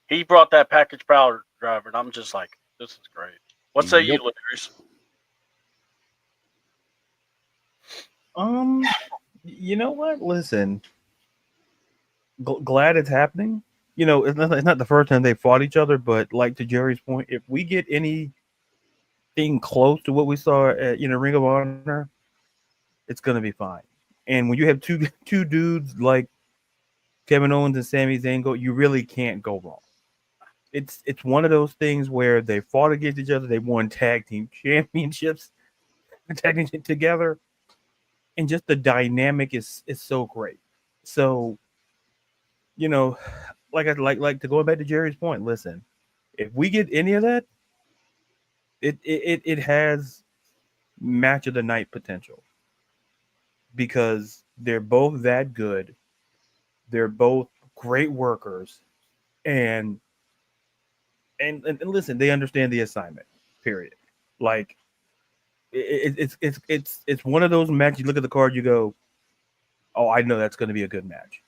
he brought that package power driver, and I'm just like, this is great. What say you, Ladarius? You know what? Listen, glad it's happening. It's not the first time they fought each other, but like to Jerry's point, if we get anything close to what we saw at Ring of Honor, it's gonna be fine. And when you have two dudes like Kevin Owens and Sami Zayn go, you really can't go wrong. It's one of those things where they fought against each other, they won tag team championships, tag team together, and just the dynamic is so great. So, you know, like to go back to Jerry's point. Listen, if we get any of that, it has match of the night potential because they're both that good. They're both great workers, and listen, they understand the assignment. Period. Like it's one of those matches. You look at the card, you go, "Oh, I know that's going to be a good match."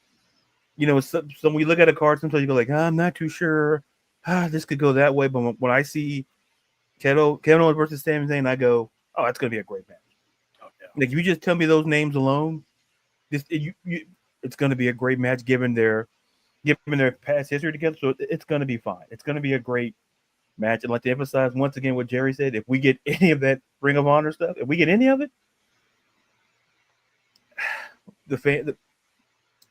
You know, so when we look at a card, sometimes you go like, "I'm not too sure. This could go that way." But when I see Kevin Owens versus Sami Zayn, I go, "Oh, that's going to be a great match." Oh, yeah. Like if you just tell me those names alone, it's going to be a great match given their past history together. So it's going to be fine. It's going to be a great match. And like to emphasize once again what Jerry said, if we get any of that Ring of Honor stuff, if we get any of it,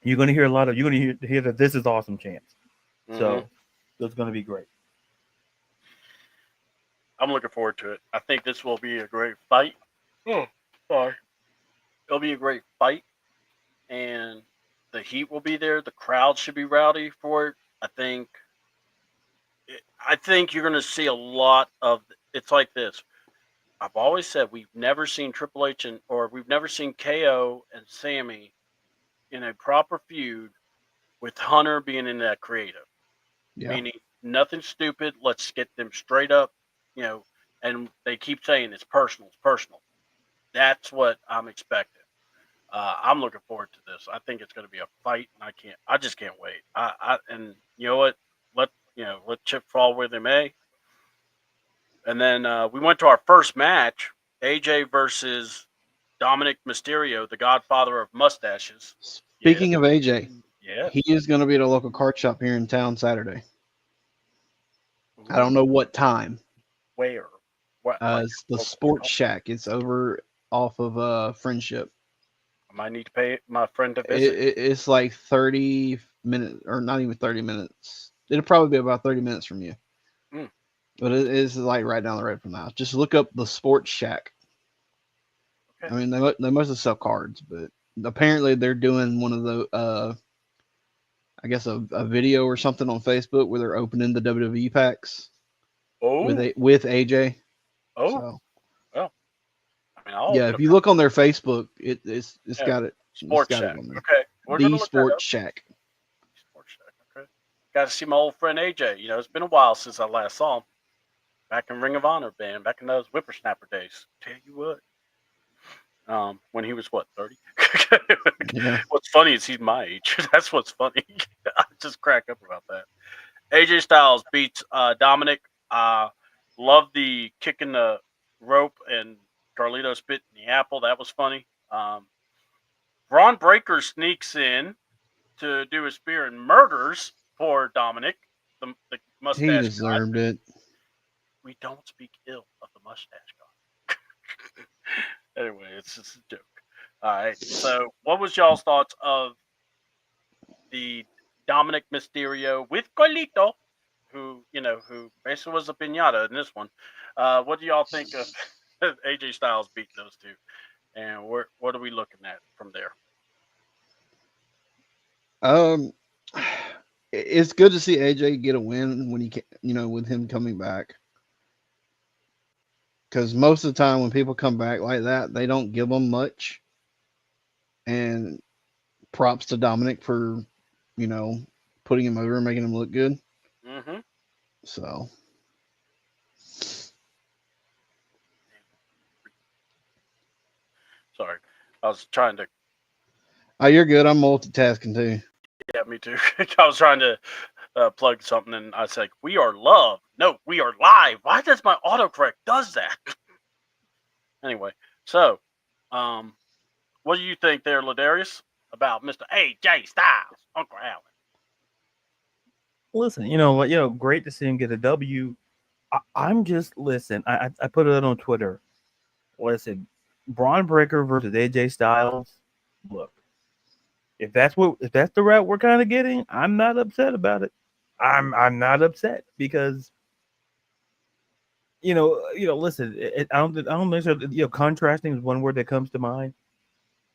you're going to hear you're going to hear that this is awesome chance. Mm-hmm. So it's going to be great. I'm looking forward to it. I think this will be a great fight. Oh, sorry. It'll be a great fight, and the heat will be there. The crowd should be rowdy for it. I think you're going to see a lot of. It's like this. I've always said we've never seen Triple H or we've never seen KO and Sammy in a proper feud with Hunter being in that creative. Yeah. Meaning nothing stupid. Let's get them straight up, and they keep saying it's personal. It's personal. That's what I'm expecting. I'm looking forward to this. I think it's going to be a fight, and I just can't wait. And you know what? Let Chip fall where they may. And then we went to our first match, AJ versus Dominic Mysterio, the Godfather of mustaches. Speaking of AJ, yeah, he is going to be at a local card shop here in town Saturday. I don't know what time. Where? What? It's the Sports Shack. It's over off of Friendship. I might need to pay my friend to visit. It's like 30 minutes, or not even 30 minutes. It'll probably be about 30 minutes from you. But it is like right down the road from the house. Just look up the Sports Shack. Okay. I mean, they mostly sell cards, but apparently they're doing one of the, I guess a video or something on Facebook where they're opening the WWE packs. Oh. With AJ. Oh. So, well. I mean, if you look on their Facebook, it's got it. Sports Shack. Okay. The Sports Shack. Sports Shack. Okay. Got to see my old friend AJ. It's been a while since I last saw him. Back in Ring of Honor, band, back in those whippersnapper days. Tell you what. When he was 30? Yeah. What's funny is he's my age. That's what's funny. I just crack up about that. AJ Styles beats Dominic. Love the kick in the rope and Carlito spit in the apple. That was funny. Braun Breaker sneaks in to do a spear and murders poor Dominic, the mustache guy. He deserved it. We don't speak ill of the mustache guy. Anyway, it's just a joke. All right. So, what was y'all's thoughts of the Dominic Mysterio with Carlito, who basically was a piñata in this one? What do y'all think of AJ Styles beating those two? And what are we looking at from there? It's good to see AJ get a win when he can, with him coming back. Because most of the time when people come back like that, they don't give them much. And props to Dominic for, putting him over and making him look good. Mm-hmm. So. Sorry. I was trying to. Oh, you're good. I'm multitasking too. Yeah, me too. I was trying to plug something, and I was like, "We are love." No, we are live. Why does my autocorrect does that? Anyway, so, what do you think there, Ladarius, about Mr. AJ Styles, Uncle Alan? Listen, great to see him get a W. I'm just listen. I put it on Twitter. Listen, Braun Breaker versus AJ Styles. Look, if that's the route we're kind of getting, I'm not upset about it. I'm not upset because listen, I don't necessarily, contrasting is one word that comes to mind,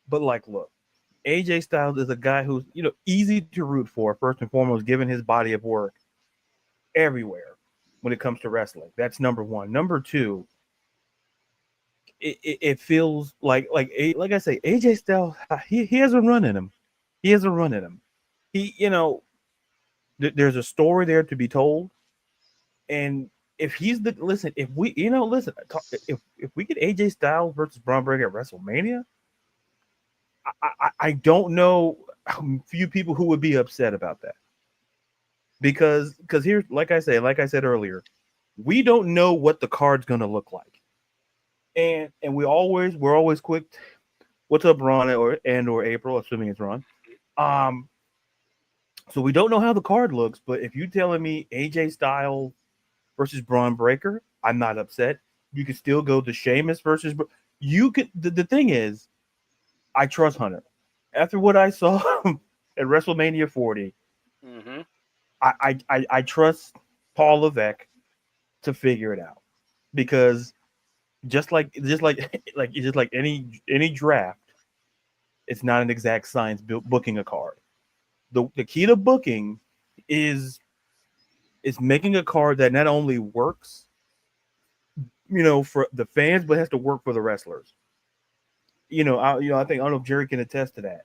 but like, look, AJ Styles is a guy who's easy to root for first and foremost, given his body of work everywhere when it comes to wrestling. That's number one. Number two, it feels like I say, AJ Styles, he has a run in him. He has a run in him. He, there's a story there to be told, and if he's if we if we get AJ Styles versus Braun Breaker at WrestleMania, I don't know how few people who would be upset about that, because here's like I said earlier, we don't know what the card's gonna look like, and we're always quick. What's up, Ron or April, assuming it's Ron? So we don't know how the card looks, but if you're telling me AJ Styles versus Braun Breaker, I'm not upset. You could still go to Sheamus versus. You could. The thing is, I trust Hunter. After what I saw at WrestleMania 40, Mm-hmm. I trust Paul Levesque to figure it out, because just like any draft, it's not an exact science booking a card. The key to booking is making a card that not only works, for the fans, but has to work for the wrestlers. I think, I don't know if Jerry can attest to that.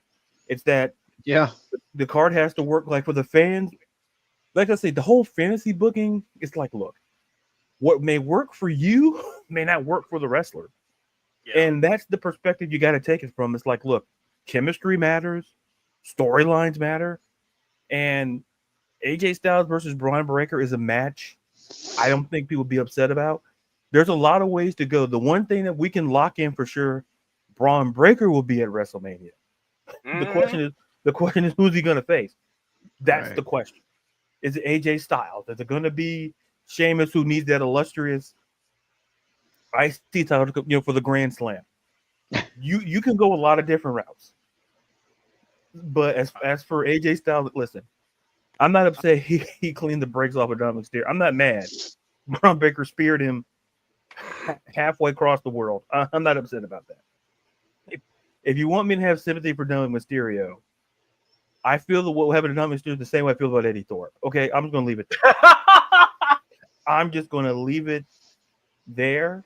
It's that the card has to work like for the fans. Like I say, the whole fantasy booking is like, look, what may work for you may not work for the wrestler. Yeah. And that's the perspective you got to take it from. It's like, look, chemistry matters, storylines matter, and AJ Styles versus Braun Breaker is a match I don't think people be upset about. There's a lot of ways to go. The one thing that we can lock in for sure, Braun Breaker will be at WrestleMania. Mm-hmm. The question is who's he going to face? That's Right. the question. Is it AJ Styles? Is it going to be Sheamus, who needs that illustrious IC title, for the Grand Slam? You can go a lot of different routes. But as for AJ Styles, listen, I'm not upset he cleaned the brakes off of Dominic Mysterio. I'm not mad. Braun Breaker speared him halfway across the world. I'm not upset about that. If you want me to have sympathy for Dominic Mysterio, I feel that what happened to Dominic Mysterio is the same way I feel about Eddie Thorpe. Okay, I'm just going to leave it there. I'm just going to leave it there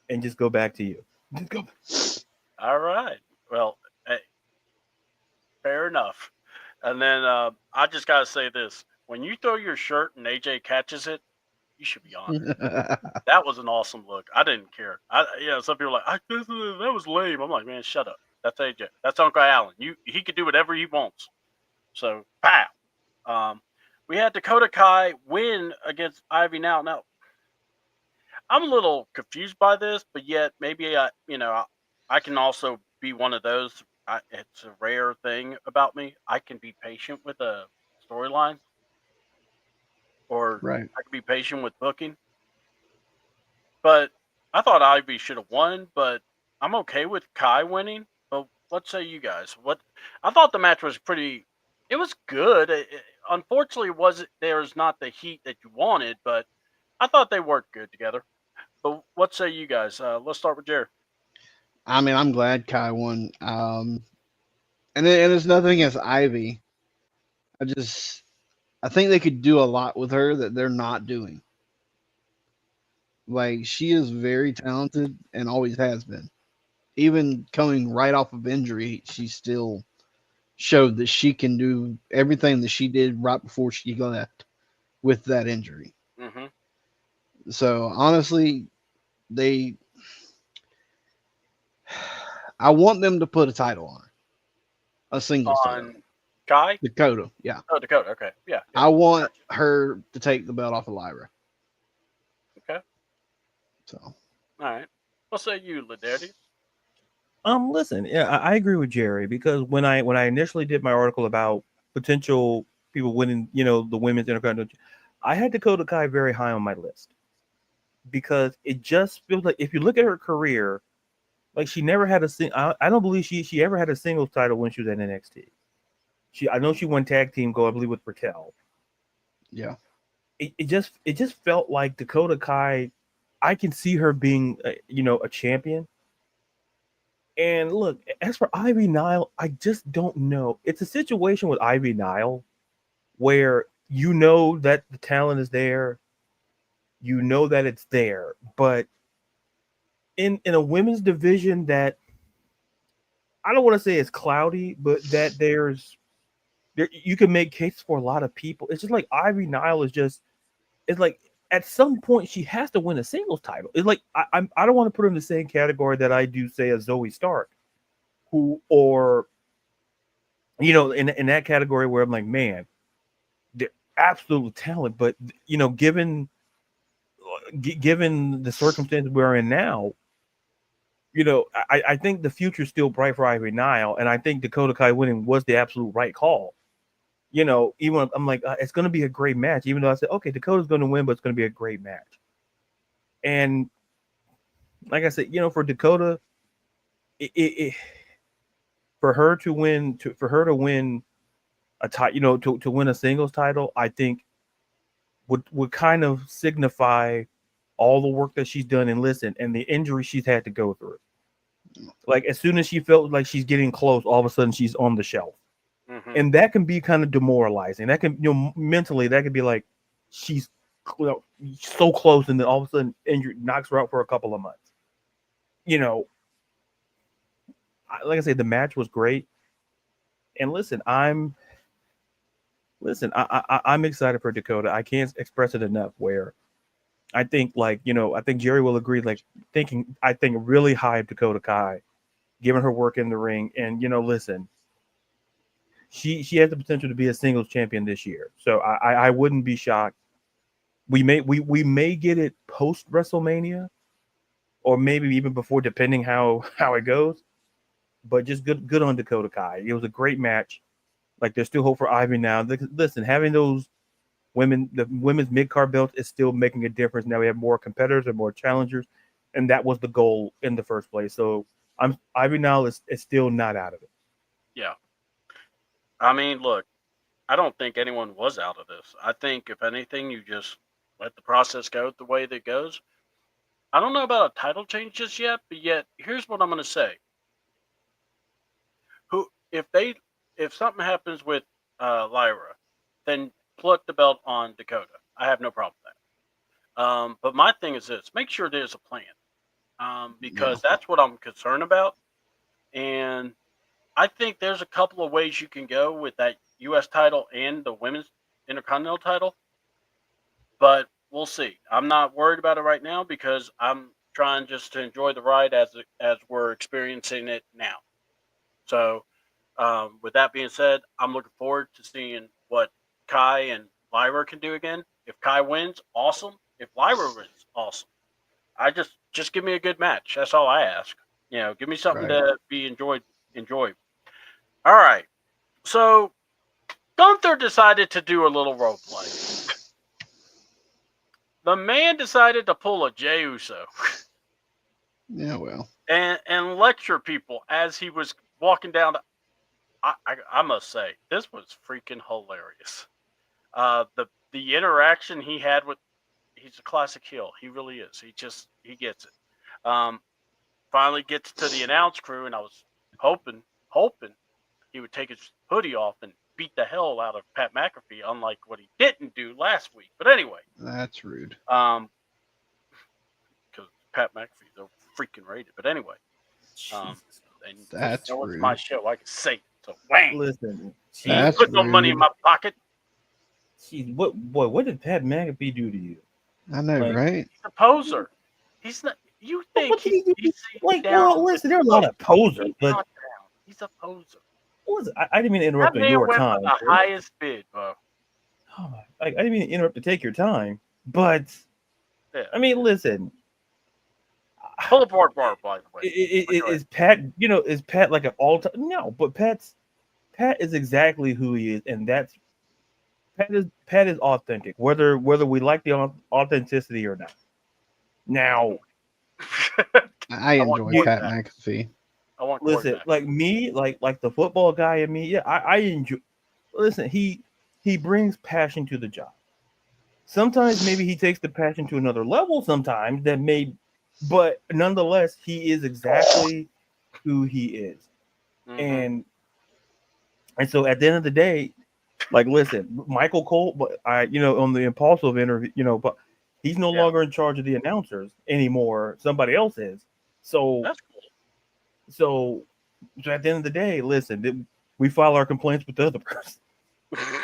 and just go back to you. Just go back. All right. Well, hey, fair enough. And then I just got to say this. When you throw your shirt and AJ catches it, you should be honored. That was an awesome look. I didn't care. Some people are like, that was lame. I'm like, man, shut up. That's AJ. That's Uncle Allen. He could do whatever he wants. So, pow. We had Dakota Kai win against Ivy Now. Now, I'm a little confused by this, but yet maybe I can also be one of those. It's a rare thing about me. I can be patient with a storyline, or Right. I can be patient with booking. But I thought Ivy should have won, but I'm okay with Kai winning. But what say you guys? I thought the match was pretty. It was good. Unfortunately, there's not the heat that you wanted, but I thought they worked good together. But what say you guys? Let's start with Jerry. I mean, I'm glad Kai won. And there's nothing against Ivy. I think they could do a lot with her that they're not doing. Like, she is very talented and always has been. Even coming right off of injury, she still showed that she can do everything that she did right before she left with that injury. Mm-hmm. So honestly, I want them to put a title on her, a singles title. On Kai? Dakota, yeah. Oh, Dakota. Okay, yeah. I want her to take the belt off of Lyra. Okay. So, all right. What say you, Laderty? Listen, yeah, I agree with Jerry, because when I initially did my article about potential people winning, the women's intercontinental, I had Dakota Kai very high on my list, because it just feels like, if you look at her career, Like she never had I don't believe she ever had a singles title when she was at NXT. I know she won tag team gold, I believe, with Raquel. Yeah. It just felt like Dakota Kai. I can see her being a champion. And look, as for Ivy Nile, I just don't know. It's a situation with Ivy Nile where you know that the talent is there, you know that it's there, but in a women's division that I don't want to say it's cloudy, but that you can make cases for a lot of people. It's just like Ivy Nile it's like at some point she has to win a singles title. It's like I don't want to put her in the same category that I do say as Zoe Stark, in that category where I'm like, man, they're absolute talent, but given the circumstances we're in now, I think the future is still bright for Ivy Nile, and I think Dakota Kai winning was the absolute right call. Even I'm like, it's going to be a great match, even though I said, okay, Dakota's going to win, but it's going to be a great match. And like I said, for Dakota, for her to win a title, to win a singles title, I think would kind of signify all the work that she's done and the injury she's had to go through. Like as soon as she felt like she's getting close, all of a sudden she's on the shelf. Mm-hmm. And that can be kind of demoralizing. That can, mentally, that could be like she's so close, and then all of a sudden injury knocks her out for a couple of months. Like I said, the match was great. And listen, I'm excited for Dakota. I can't express it enough. Where I think, I think Jerry will agree. I think really high of Dakota Kai, given her work in the ring, and listen. She has the potential to be a singles champion this year, so I wouldn't be shocked. We may get it post WrestleMania, or maybe even before, depending how it goes. But just good on Dakota Kai. It was a great match. Like there's still hope for Ivy now. Listen, having the women's mid-card belt is still making a difference. Now we have more competitors and more challengers, and that was the goal in the first place. So Ivy now is still not out of it. Yeah. I mean, look, I don't think anyone was out of this. I think, if anything, you just let the process go the way that it goes. I don't know about a title change just yet, but here's what I'm going to say. If something happens with Lyra, then put the belt on Dakota. I have no problem with that. But my thing is this: make sure there's a plan, because that's what I'm concerned about. And I think there's a couple of ways you can go with that U.S. title and the women's Intercontinental title, but we'll see. I'm not worried about it right now because I'm trying just to enjoy the ride as we're experiencing it now. So, with that being said, I'm looking forward to seeing what Kai and Lyra can do again. If Kai wins, awesome. If Lyra wins, awesome. I just give me a good match. That's all I ask. Give me something to be enjoyed. All right. So Gunther decided to do a little role play. The man decided to pull a Jey Uso. Yeah, well. And lecture people as he was walking down. I must say, this was freaking hilarious. The interaction he had he's a classic heel. He really is. He gets it. Finally gets to the announce crew, and I was hoping he would take his hoodie off and beat the hell out of Pat McAfee, unlike what he didn't do last week. But anyway, that's rude. Because Pat McAfee's over freaking rated. But anyway, and that's rude. It's my show. I can say it. So whang. Listen, put no money in my pocket. What did Pat McAfee do to you? I know, right? He's a poser. He's not. You think he's down? Listen, there are a lot of posers, but he's a poser. Listen, I didn't mean to interrupt your time. The highest bid, bro. Oh, I didn't mean to interrupt to take your time, but I mean, listen. Pull apart bar, by the way. Is Pat? Is Pat like an all-time? No, but Pat is exactly who he is, and Pat is authentic, whether we like the authenticity or not. Now, I want enjoy Corey Pat back. McAfee. I want Corey Listen, back. like me, like the football guy in me, yeah, I enjoy. Listen, he brings passion to the job. Sometimes maybe he takes the passion to another level. Sometimes that may, but nonetheless, he is exactly who he is. Mhm. And so at the end of the day, like, listen, Michael Cole, but on the impulsive interview, but he's no Yeah. longer in charge of the announcers anymore. Somebody else is. So That's cool. so at the end of the day, listen, we file our complaints with the other person.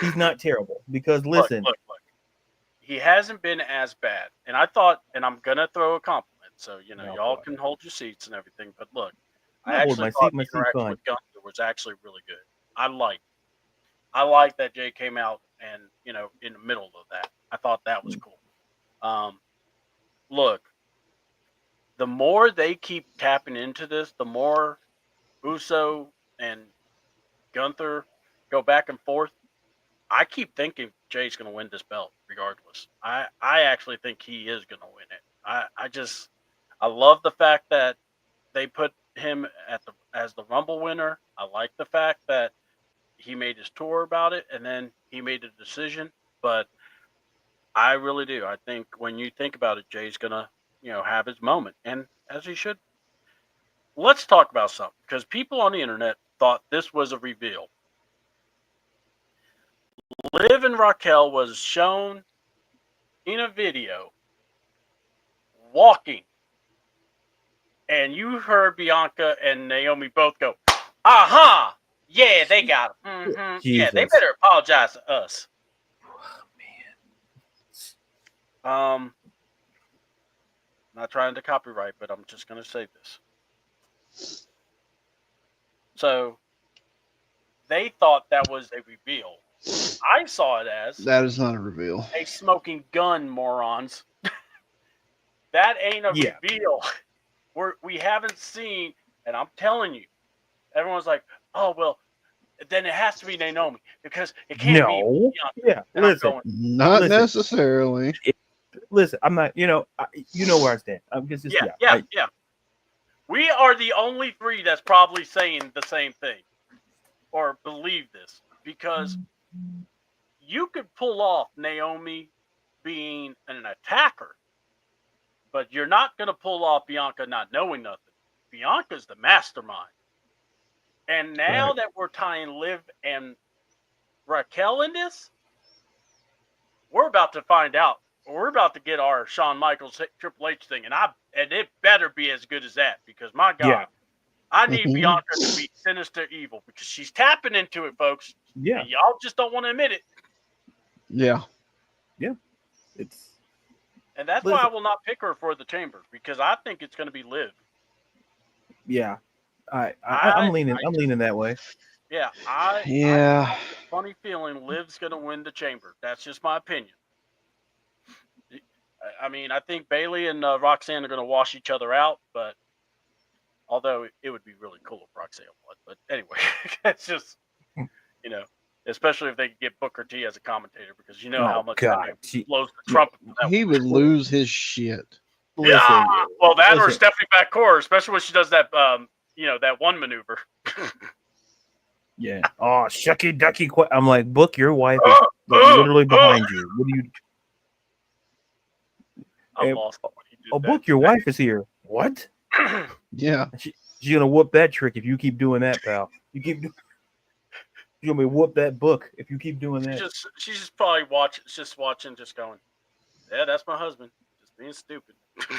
He's not terrible because listen, Look. He hasn't been as bad. And I thought, and I'm going to throw a compliment. So, Oh, y'all God. can hold your seats and everything. But look, I'm I not holding actually my thought seat. My the seat's interaction fine. with Gunther was actually really good. I like that Jay came out and, in the middle of that. I thought that was cool. Look, the more they keep tapping into this, the more Uso and Gunther go back and forth. I keep thinking Jay's going to win this belt regardless. I actually think he is going to win it. I love the fact that they put him as the Rumble winner. I like the fact that he made his tour about it and then he made a decision. But I really do. I think when you think about it, Jay's going to, have his moment, and as he should. Let's talk about something because people on the internet thought this was a reveal. Liv and Raquel was shown in a video walking, and you heard Bianca and Naomi both go, "Aha! Yeah, they got him. Mm-hmm. Yeah, they Jesus. better apologize to us." Not trying to copyright, but I'm just gonna say this. So they thought that was a reveal. I saw it as That is not a reveal. a smoking gun, morons. That ain't a Yeah. reveal. We haven't seen, and I'm telling you, everyone's like, "Oh well, then it has to be Naomi because it can't be No. Bianca." Yeah. And I'm Listen. going, Not Listen. necessarily. Listen. I'm not. You know where I stand. I'm just. yeah. We are the only three that's probably saying the same thing or believe this because you could pull off Naomi being an attacker, but you're not going to pull off Bianca not knowing nothing. Bianca's the mastermind. And now Right. that we're tying Liv and Raquel in this, we're about to find out. We're about to get our Shawn Michaels Triple H thing, and it better be as good as that because my God, Yeah. I need Bianca to be sinister evil because she's tapping into it, folks. Yeah. And y'all just don't want to admit it. Yeah. It's. And that's why I will not pick her for the chamber because I think it's going to be Liv. Yeah. I'm leaning. I'm leaning that way. Yeah, I Yeah. have a funny feeling Liv's going to win the chamber. That's just my opinion. I mean, I think Bailey and Roxanne are going to wash each other out, but although it would be really cool if Roxanne won. But anyway, it's just, especially if they could get Booker T as a commentator because you know how much God. that man blows the trumpet. for that He woman. would lose his shit. Listen. Yeah, well, that or listen. Stephanie McCoy, especially when she does that, that one maneuver. Yeah. Oh, shucky ducky. I'm like, Book, your wife is literally behind you. What do you? I'm lost. When he did Oh, that. Book, your wife is here. What? Yeah. She's gonna whoop that trick if you keep doing that, pal. You're gonna be whoop that Book if you keep doing that. She's just probably watching, just going, yeah, that's my husband, just being stupid. As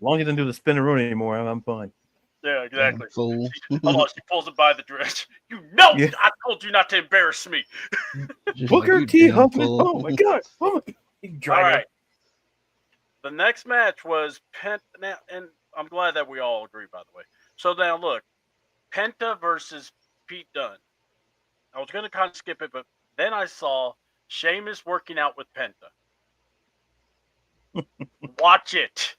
long as he doesn't do the spinneroonie anymore, I'm fine. Yeah, exactly. Fool. Hold on, she pulls it by the dress. Yeah. I told you not to embarrass me. Just Booker like, T. you damn Huffman. fool. Oh my God. Oh my God. All right. The next match was Penta, and I'm glad that we all agree, by the way. So now look, Penta versus Pete Dunne. I was going to kind of skip it, but then I saw Sheamus working out with Penta. Watch it.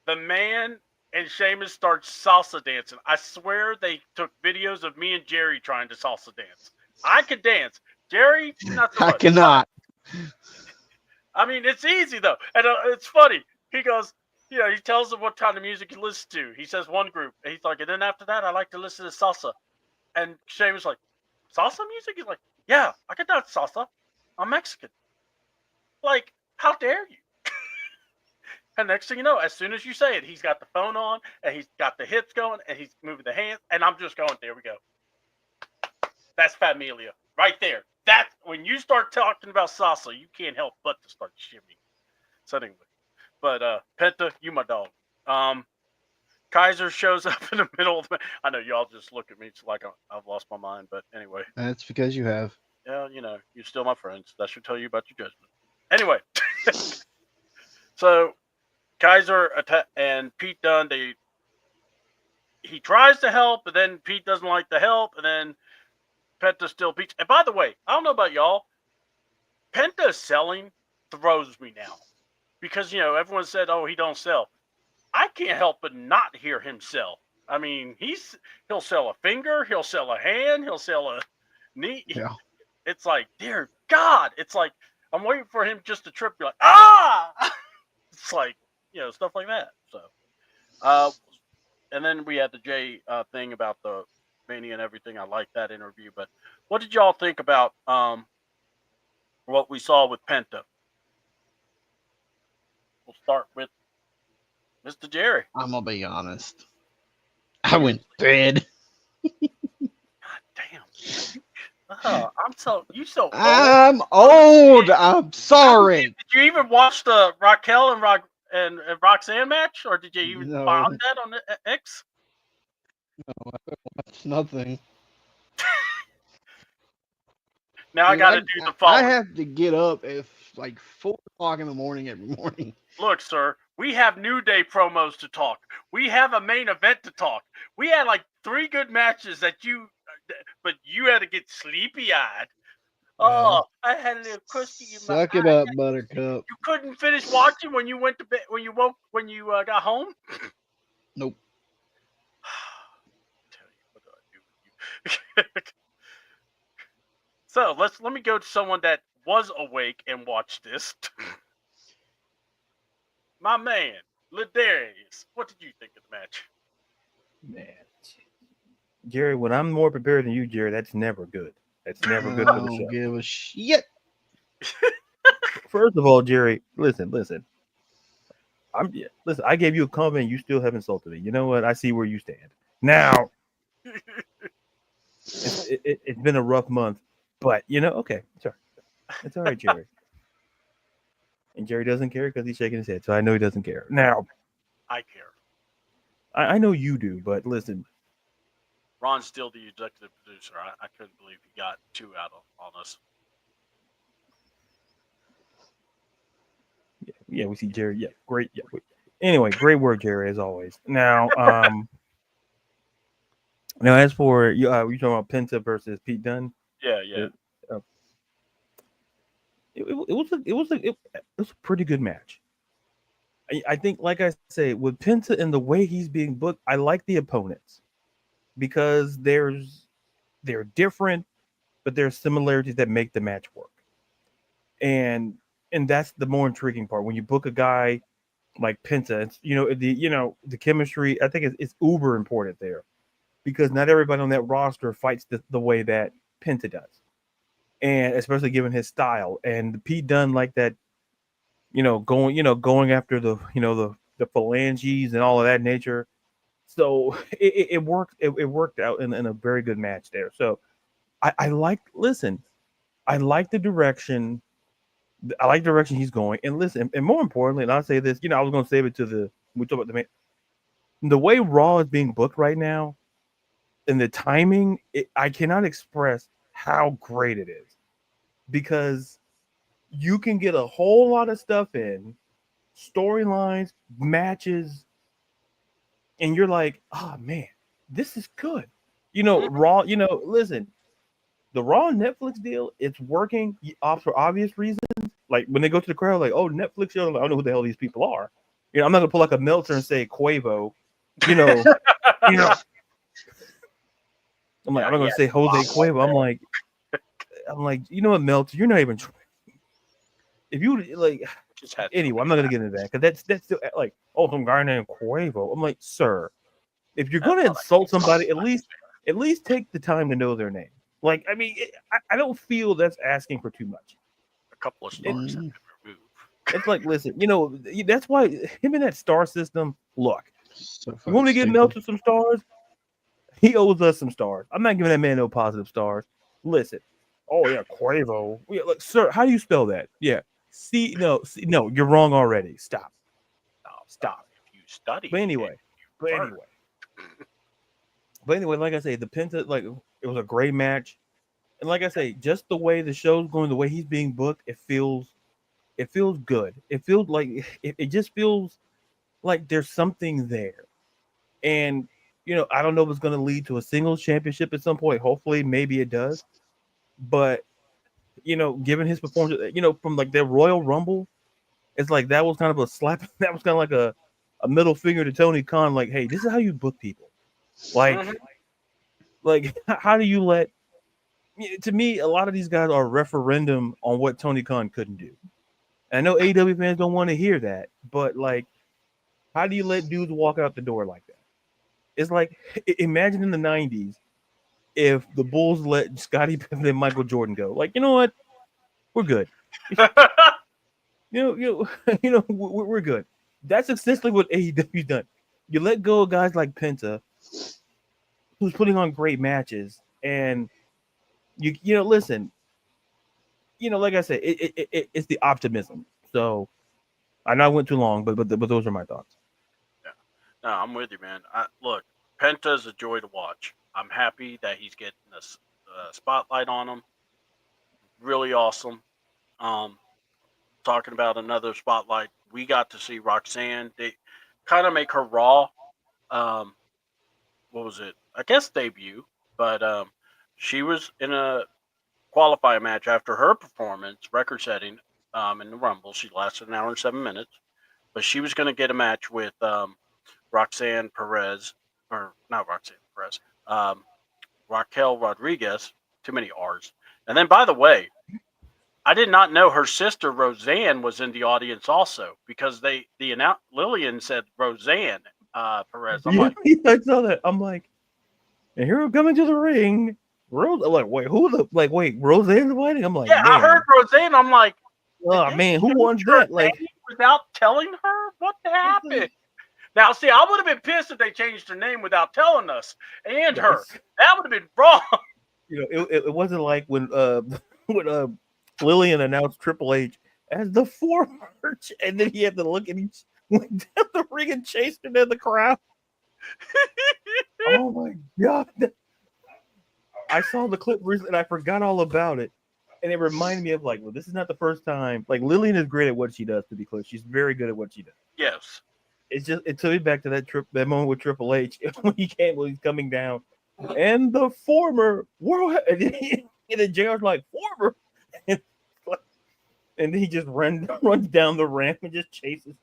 The man and Sheamus start salsa dancing. I swear they took videos of me and Jerry trying to salsa dance. I could dance. Jerry, not so I much. cannot. I mean, it's easy though, and it's funny. He goes, Yeah, he tells them what kind of music he listens to. He says one group, and he's like, and then after that, I like to listen to salsa. And Sheamus like, salsa music? He's like, yeah, I can dance salsa. I'm Mexican. Like, how dare you? And next thing you know, as soon as you say it, he's got the phone on, and he's got the hips going, and he's moving the hands, and I'm just going, there we go. That's Familia right there. That's when you start talking about salsa, you can't help but to start shimmying. So anyway, but Penta, you my dog. Kaiser shows up in the middle of the. I know y'all just look at me like I've lost my mind, but anyway. That's because you have. Yeah, you're still my friends. That should tell you about your judgment. Anyway, so Kaiser and Pete Dunne, he tries to help, but then Pete doesn't like the help, and then Penta still beats. And by the way, I don't know about y'all, Penta selling throws me now because everyone said, "Oh, he don't sell." I can't help but not hear him sell. I mean, he'll sell a finger, he'll sell a hand, he'll sell a knee. Yeah. It's like, dear God, it's like I'm waiting for him just to trip. Be like, ah! It's like stuff like that. So, and then we had the Jay thing about the Mania and everything. I like that interview. But what did y'all think about what we saw with Penta? We'll start with Mr. Jerry. I'm gonna be honest. I went dead. God damn. Oh, you so old. I'm old. I'm sorry. Did you even watch the Raquel and Roxanne match, or did you even No. find that on X? No, I haven't watched nothing. Now I got to do the following. I have to get up at like 4 o'clock in the morning every morning. Look, sir, we have New Day promos to talk. We have a main event to talk. We had like 3 good matches but you had to get sleepy-eyed. Oh, I had a little crusty in my Suck it eye. up, Buttercup. You couldn't finish watching when you went to bed, when you got home? Nope. Tell you, what do I do with you? So let me go to someone that was awake and watched this. My man, Ladarius, what did you think of the match? Man, Jerry, when I'm more prepared than you, Jerry, that's never good. That's never good for the I show. don't give a shit. First of all, Jerry, listen. Listen, I gave you a comment. You still have insulted me. You know what? I see where you stand. Now, it's been a rough month, but okay, sorry. It's all right, Jerry. And Jerry doesn't care because he's shaking his head, so I know he doesn't care. Now, I care. I know you do, but listen. Ron's still the executive producer. I couldn't believe he got 2 out on us. Yeah, we see Jerry. Yeah, great. Yeah. Anyway, great work, Jerry, as always. Now, now as for you talking about Penta versus Pete Dunne. Yeah. It was a pretty good match. I think, like I say, with Penta and the way he's being booked, I like the opponents because they're different, but there's similarities that make the match work. And that's the more intriguing part when you book a guy like Penta. It's, the chemistry. I think it's uber important there because not everybody on that roster fights the way that Penta does, and especially given his style. And Pete Dunne like that, going after the the phalanges and all of that nature. So it worked. It worked out in a very good match there. So I like the direction. I like the direction he's going. And listen, and more importantly, and I'll say this, I was going to save it we talk about the way Raw is being booked right now and the timing, I cannot express how great it is because you can get a whole lot of stuff in, storylines, matches, and you're like, oh man, this is good. Raw, listen, the Raw Netflix deal, it's working for obvious reasons. Like when they go to the crowd, like, oh, Netflix show, I don't know who the hell these people are. I'm not gonna pull like a Meltzer and say Quavo, I'm like, I'm not gonna say Jose Cuervo. I'm like, what, Meltzer? You're not even trying. if you like, Just had anyway, I'm not gonna get into that because that's still like, oh, some guy named Quavo. I'm like, sir, if you're gonna insult somebody, at least take the time to know their name. Like, I mean, I don't feel that's asking for too much. a couple of stars have Mm. been removed. It's like, listen, that's why him in that star system. Look, So you fucking want me to give stupid. Melton some stars? He owes us some stars. I'm not giving that man no positive stars. Listen, oh yeah, Quavo. Yeah, look, sir, how do you spell that? Yeah, no, you're wrong already. Stop. Stop. If you study, But anyway, like I say, the Penta, like, it was a great match, and like I say, just the way the show's going, the way he's being booked, it feels good. It feels like it just feels like there's something there, and I don't know if it's going to lead to a singles championship at some point. Hopefully, maybe it does, but given his performance, from like their Royal Rumble, it's like that was kind of a slap. That was kind of like a middle finger to Tony Khan, like, hey, this is how you book people. Like, how do you let? To me, a lot of these guys are a referendum on what Tony Khan couldn't do. And I know AEW fans don't want to hear that, but like, how do you let dudes walk out the door like that? It's like, imagine in the '90s if the Bulls let Scottie Pippen and Michael Jordan go. Like, you know what? We're good. We're good. That's essentially what AEW's done. You let go of guys like Penta, who's putting on great matches, and listen, like I said, it's the optimism. So I know I went too long, but those are my thoughts. Yeah. No, I'm with you, man. Look, Penta's a joy to watch. I'm happy that he's getting this spotlight on him. Really awesome. Talking about another spotlight, we got to see Roxanne. They kind of make her Raw. What was it? I guess debut, but she was in a qualifying match after her performance, record-setting, in the Rumble. She lasted an hour and 7 minutes, but she was going to get a match with Roxanne Perez, or not Roxanne Perez, Raquel Rodriguez. Too many R's. And then, by the way, I did not know her sister Roseanne was in the audience also, because Lillian said Roseanne Perez. I'm like, I saw that. I'm like, and here we're coming to the ring. I'm like, wait, Roseanne's fighting? I'm like, yeah, man. I heard Roseanne. I'm like, oh man, who wants that? Like, without telling her what happened. Now, see, I would have been pissed if they changed her name without telling us and her. That would have been wrong. It wasn't like when Lillian announced Triple H as the former, and then he had to look and he went down the ring and chased him in the crowd. Oh my god! I saw the clip recently and I forgot all about it, and it reminded me of like, well, this is not the first time. Like, Lillian is great at what she does. To be clear, she's very good at what she does. Yes. It took me back to that moment with Triple H when he's coming down, and the former world, and then JR's like, former, and then he just runs down the ramp and just chases.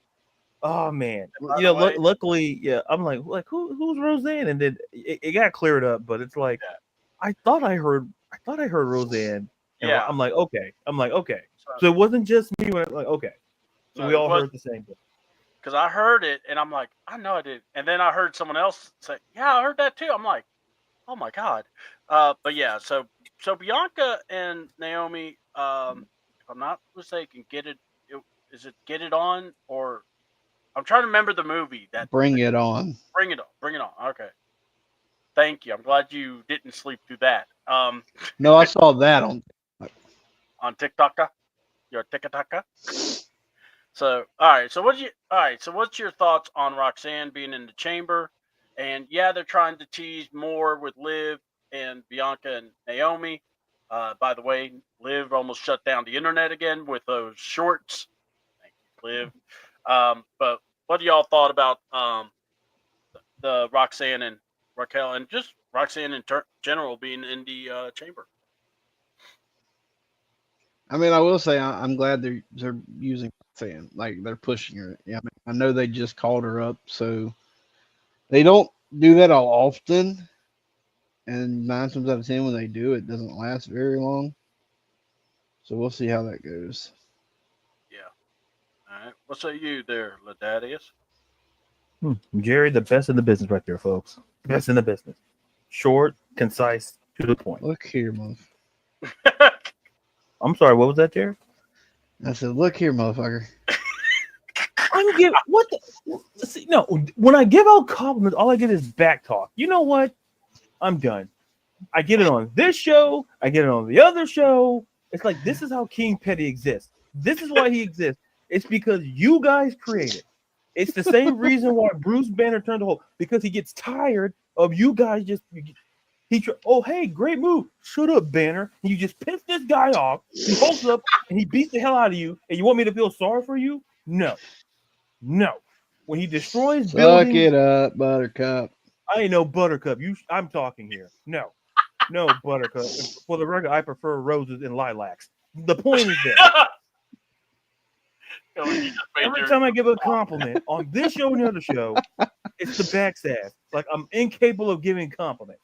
Oh man, luckily, yeah, I'm like who's Roseanne, and then it got cleared up, but it's like, yeah. I thought I heard Roseanne. And yeah, I'm like, okay, so it wasn't just me. When like, okay, so no, we all heard the same thing. Because I heard it, and I'm like, I know I did. And then I heard someone else say, yeah, I heard that too. I'm like, oh my God. But yeah, so Bianca and Naomi, if I'm not mistaken, is it Get It On? Or I'm trying to remember the movie. Bring It On. Bring It On. Bring It On. Okay. Thank you. I'm glad you didn't sleep through that. No, I saw that on TikTok. Your TikTok. So, all right. So what's your thoughts on Roxanne being in the chamber? And yeah, they're trying to tease more with Liv and Bianca and Naomi. By the way, Liv almost shut down the internet again with those shorts. Thank you, Liv. But what do y'all thought about the Roxanne and Raquel, and just Roxanne in general being in the chamber? I mean, I will say I'm glad they're using Roxanne, like they're pushing her. Yeah, I mean, I know they just called her up, so they don't do that all often, and 9 times out of 10 when they do, it doesn't last very long. So we'll see how that goes. right. What say you there, Ladadius? Jerry, the best in the business right there, folks. Best in the business. Short, concise, to the point. Look here, motherfucker. I'm sorry, what was that, Jerry? I said, look here, motherfucker. I'm giving what the see, no, when I give out compliments, all I get is back talk. You know what? I'm done. I get it on this show, I get it on the other show. It's like this is how King Petty exists. This is why he exists. It's because you guys create it. It's the same reason why Bruce Banner turned the whole because he gets tired of you guys just oh hey, great move. Shut up, Banner. And you just piss this guy off. He holds up and he beats the hell out of you. And you want me to feel sorry for you? No. When he destroys Suck buildings, it up, Buttercup. I ain't no Buttercup. I'm talking here. No, Buttercup. For the record, I prefer roses and lilacs. The point is this. Every time I give a compliment on this show and the other show, it's the backstab. Like I'm incapable of giving compliments.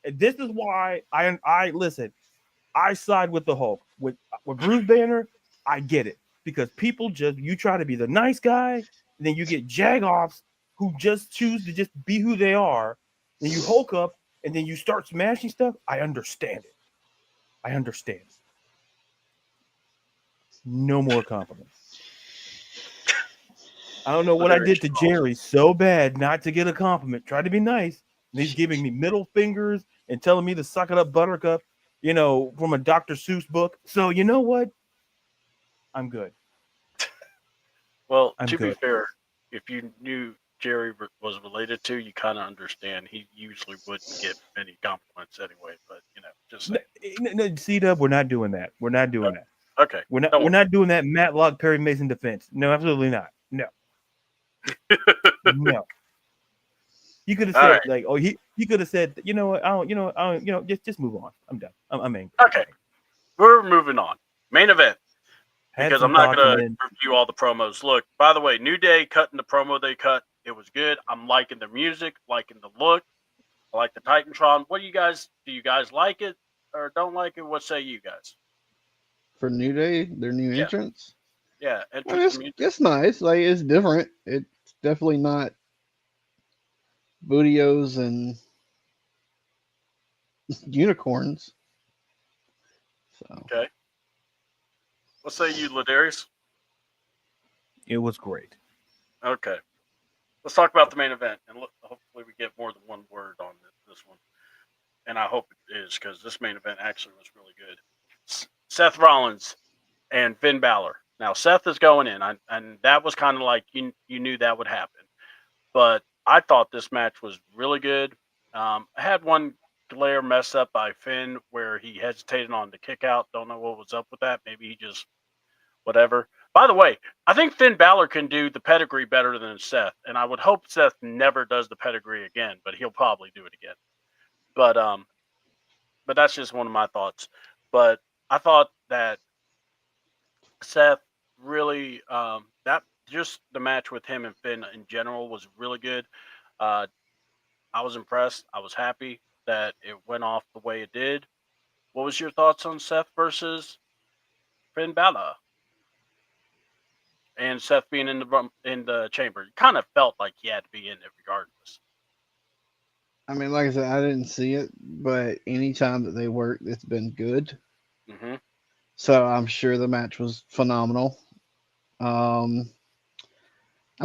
And this is why I listen. I side with the Hulk. With Bruce Banner, I get it. Because people you try to be the nice guy, and then you get jagoffs who just choose to just be who they are. Then you Hulk up, and then you start smashing stuff. I understand it. I understand. No more compliments. I don't know what I did to Jerry so bad not to get a compliment. Try to be nice. And he's giving me middle fingers and telling me to suck it up, Buttercup, from a Dr. Seuss book. So you know what? I'm good. Well, to be fair, if you knew Jerry was related to, you kind of understand. He usually wouldn't get many compliments anyway, but just no, C-Dub, we're not doing that. We're not doing that. Okay. We're not doing that Matlock Perry Mason defense. No, absolutely not. No. No. You could have said he could have said, you know what, just move on. I'm done. I'm angry. Okay. We're moving on. Main event. Because I'm not going to review all the promos. Look, by the way, New Day cutting the promo they cut. It was good. I'm liking the music, liking the look. I like the Titantron. Do you guys like it or don't like it? What say you guys? For New Day, their new entrance? Yeah, it's nice. Like, it's different. It's definitely not Bootios and unicorns. So. Okay. What say you, Ladarius? It was great. Okay. Let's talk about the main event, and hopefully we get more than one word on this one. And I hope it is, because this main event actually was really good. Seth Rollins and Finn Balor. Now, Seth is going in, and that was kind of like you knew that would happen. But I thought this match was really good. I had one glare mess up by Finn where he hesitated on the kick out. Don't know what was up with that. Maybe he just whatever. By the way, I think Finn Balor can do the pedigree better than Seth, and I would hope Seth never does the pedigree again, but he'll probably do it again. But that's just one of my thoughts. But I thought that Seth really that just the match with him and Finn in general was really good. I was impressed. I was happy that it went off the way it did. What was your thoughts on Seth versus Finn Balor? And Seth being in the chamber, it kind of felt like he had to be in it regardless. I mean, like I said, I didn't see it, but anytime that they work, it's been good. Mm-hmm. So I'm sure the match was phenomenal. I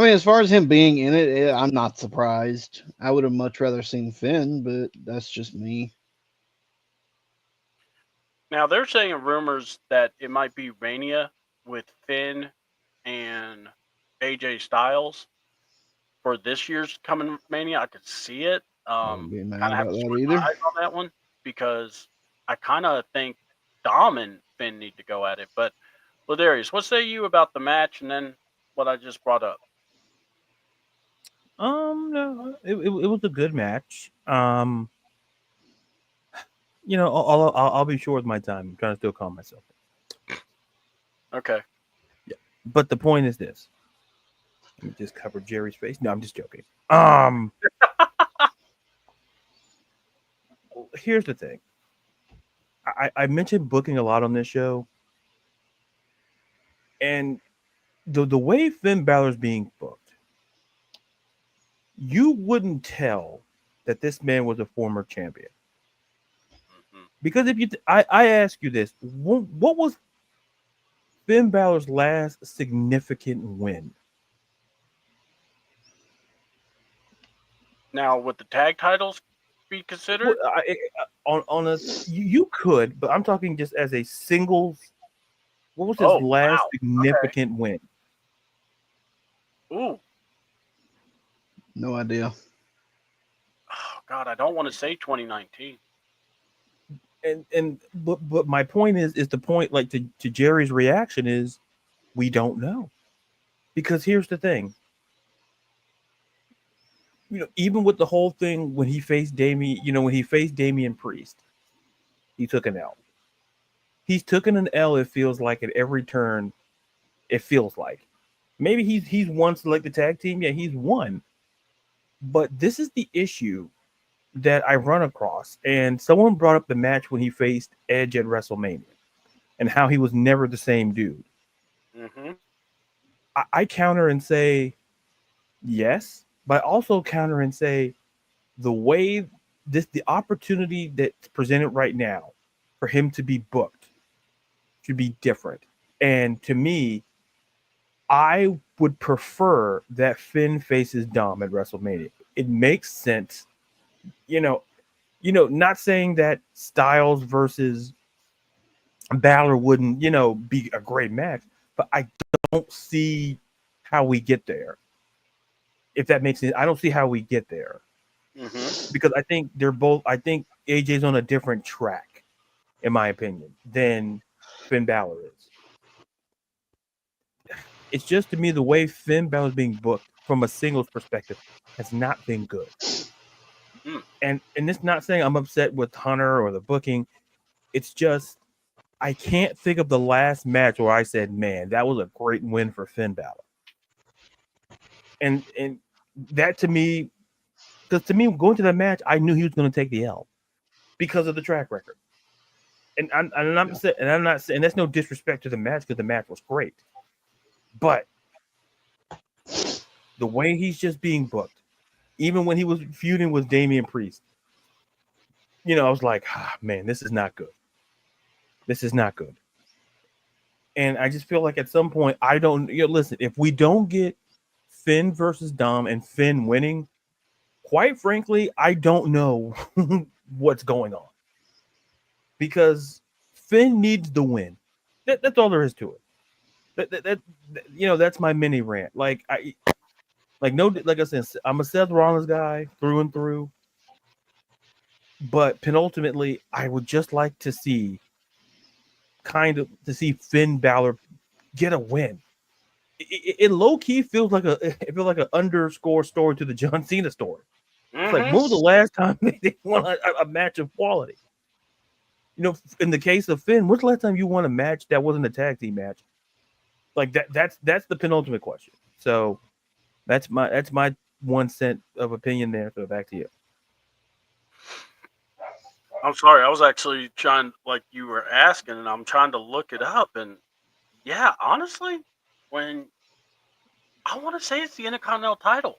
mean, as far as him being in it, I'm not surprised. I would have much rather seen Finn, but that's just me. Now, they're saying rumors that it might be Mania with Finn and AJ Styles for this year's coming Mania. I could see it. Wouldn't be mad Kind of have about to that switch either. my eyes on that one because I kind of think Dom and Finn need to go at it. But Ladarius, what say you about the match and then what I just brought up? No, it was a good match. I'll be sure with my time. I'm trying to still calm myself. Okay. Yeah, but the point is this. Let me just cover Jerry's face. No, I'm just joking. Here's the thing. I mentioned booking a lot on this show, and the way Finn Balor's being booked, you wouldn't tell that this man was a former champion. Mhm. Because if I ask you this, what was Finn Balor's last significant win? Now, would the tag titles be considered? Well, on a you could, but I'm talking just as a singles. What was his Oh, last wow. significant win? Ooh. No idea. Oh, God, I don't want to say 2019. But my point is the point, like, to Jerry's reaction is we don't know. Because here's the thing. Even with the whole thing when he faced Damian Priest, he took an L. He's taken an L, it feels like, at every turn. It feels like. Maybe he's won selected tag team. Yeah, he's won. But this is the issue that I run across. And someone brought up the match when he faced Edge at WrestleMania and how he was never the same dude. Mm-hmm. I counter and say yes, but I also counter and say the way the opportunity that's presented right now for him to be booked should be different. And to me, I would prefer that Finn faces Dom at WrestleMania. It makes sense. Not saying that Styles versus Balor wouldn't, be a great match, but I don't see how we get there. If that makes sense, I don't see how we get there Mm-hmm. because I think I think AJ's on a different track, in my opinion, than Finn Balor is. It's just, to me, the way Finn Balor is being booked from a singles perspective has not been good. Mm. And it's not saying I'm upset with Hunter or the booking. It's just I can't think of the last match where I said, "Man, that was a great win for Finn Balor." And that, to me, because to me, going to that match, I knew he was going to take the L because of the track record. And I'm not saying, and that's no disrespect to the match because the match was great, but the way he's just being booked, even when he was feuding with Damian Priest, I was like, man, this is not good. This is not good. And I just feel like at some point, I don't, listen, if we don't get Finn versus Dom and Finn winning, quite frankly, I don't know what's going on. Because Finn needs the win. That's all there is to it. That's my mini rant. Like I said, I'm a Seth Rollins guy through and through. But penultimately, I would just like to see Finn Balor get a win. It low key feels like an underscore story to the John Cena story. It's like, when was the last time they won a match of quality? In the case of Finn, when's the last time you won a match that wasn't a tag team match? Like that's the penultimate question. So that's my 1 cent of opinion there. So back to you. I'm sorry. I was actually trying, like you were asking, and I'm trying to look it up. And yeah, honestly, when I want to say it's the Intercontinental title,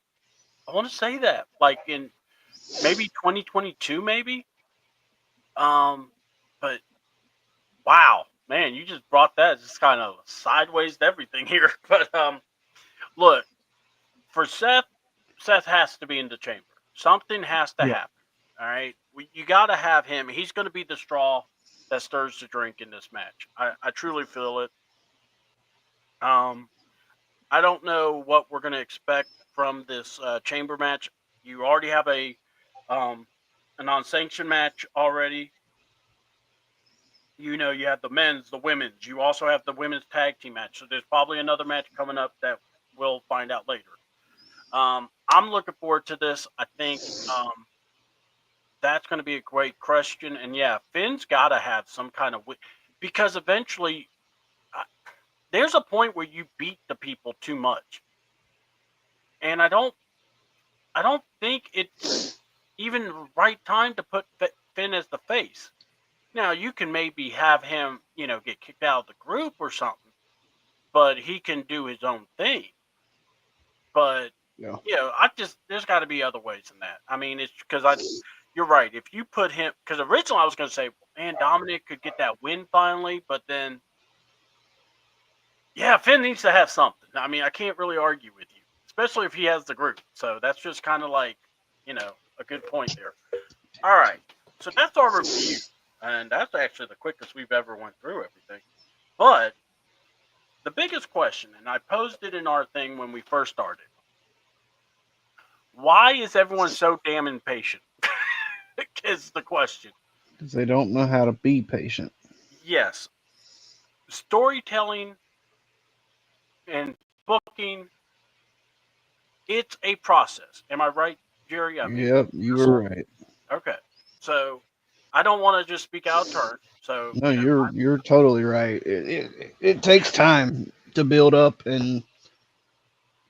I want to say that, like, in maybe 2022, maybe. But wow, man, you just brought that just kind of sideways to everything here. But look, for Seth has to be in the chamber. Something has to Yeah. happen. All right, you got to have him. He's going to be the straw that stirs the drink in this match. I truly feel it. I don't know what we're going to expect from this chamber match. You already have a non-sanctioned match already. You have the men's, the women's. You also have the women's tag team match. So there's probably another match coming up that we'll find out later. I'm looking forward to this. I think that's going to be a great question. And yeah, Finn's got to have some kind of because eventually there's a point where you beat the people too much, and I don't think it's even the right time to put Finn as the face. Now you can maybe have him, get kicked out of the group or something, but he can do his own thing. But Yeah. there's got to be other ways than that. I mean, it's because you're right. If you put him, because originally I was going to say, man, Dominic could get that win finally, but then, yeah, Finn needs to have something. I mean, I can't really argue with you, especially if he has the group. So that's just kind of like, a good point there. All right, so that's our review, and that's actually the quickest we've ever went through everything. But the biggest question, and I posed it in our thing when we first started. Why is everyone so damn impatient? Is the question. Because they don't know how to be patient. Yes. Storytelling and booking, it's a process. Am I right, Jerry? I mean, Yep, you were right. okay. So I don't want to just speak out of turn. So No, you're totally right. It takes time to build up and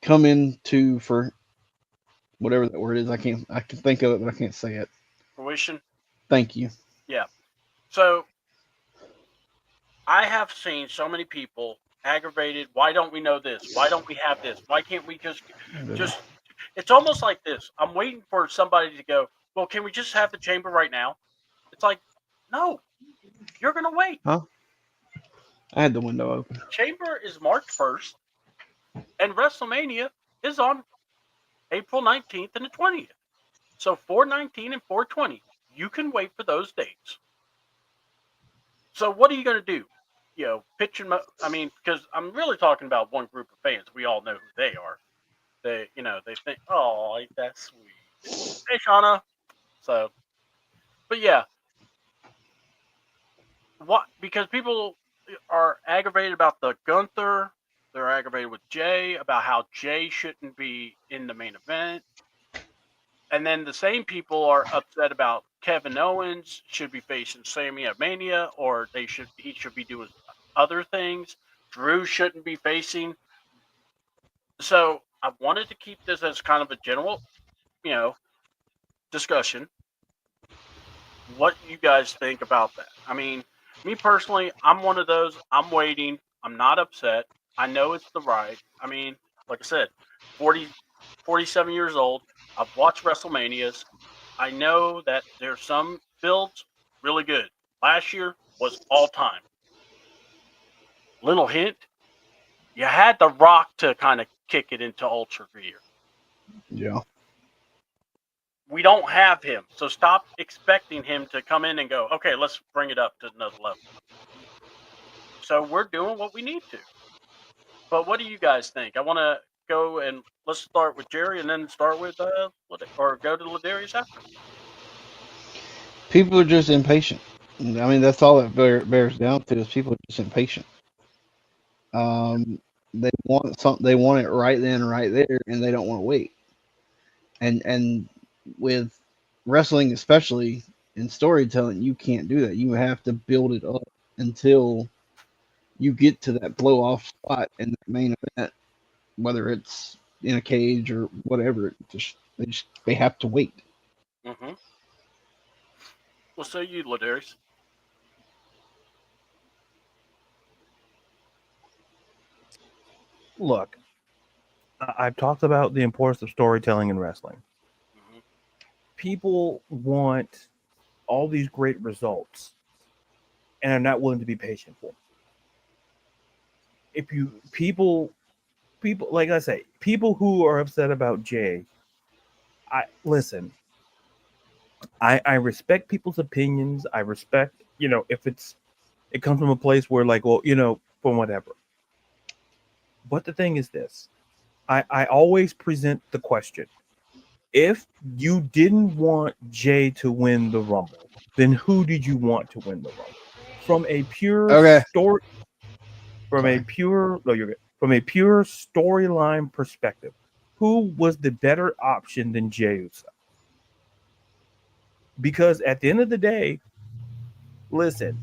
come into for whatever that word is. I can think of it, but I can't say it. fruition. Thank you. Yeah. So I have seen so many people aggravated. Why don't we know this? Why don't we have this? Why can't we just? It's almost like this. I'm waiting for somebody to go, well, can we just have the chamber right now? It's like, no, you're going to wait. Huh? I had the window open. Chamber is March 1st, and WrestleMania is on April 19th and the 20th. So 4/19 and 4/20, you can wait for those dates. So what are you going to do? I mean, because I'm really talking about one group of fans. We all know who they are. They think, oh, that's sweet. Hey, Shauna. So, but yeah, because people are aggravated about the Gunther. They're aggravated with Jay about how Jay shouldn't be in the main event. And then the same people are upset about Kevin Owens should be facing Sami at Mania, or he should be doing other things. Drew shouldn't be facing. So I wanted to keep this as kind of a general, discussion. What you guys think about that? I mean, me personally, I'm one of those. I'm waiting. I'm not upset. I know it's the right. I mean, like I said, 47 years old. I've watched WrestleManias. I know that there's some builds really good. Last year was all time. Little hint, you had The Rock to kind of kick it into ultra gear. Yeah. We don't have him, so stop expecting him to come in and go, okay, let's bring it up to another level. So we're doing what we need to. But what do you guys think? I want to go and let's start with Jerry and then start with or go to Ladarius after. People are just impatient. I mean, that's all it bears down to is people are just impatient. They want something. They want it right then, right there, and they don't want to wait. And with wrestling, especially in storytelling, you can't do that. You have to build it up until you get to that blow off spot in the main event, whether it's in a cage or whatever. They have to wait. Mm-hmm. Well, so you, Ladarius. Look, I've talked about the importance of storytelling in wrestling. Mm-hmm. People want all these great results and are not willing to be patient for them. If people like I say, people who are upset about Jay, listen. I respect people's opinions. I respect, if it comes from a place where like, well, from whatever. But the thing is this, I always present the question: if you didn't want Jay to win the Rumble, then who did you want to win the Rumble? From a pure story, from a pure storyline perspective, who was the better option than Jey Uso? Because at the end of the day, listen,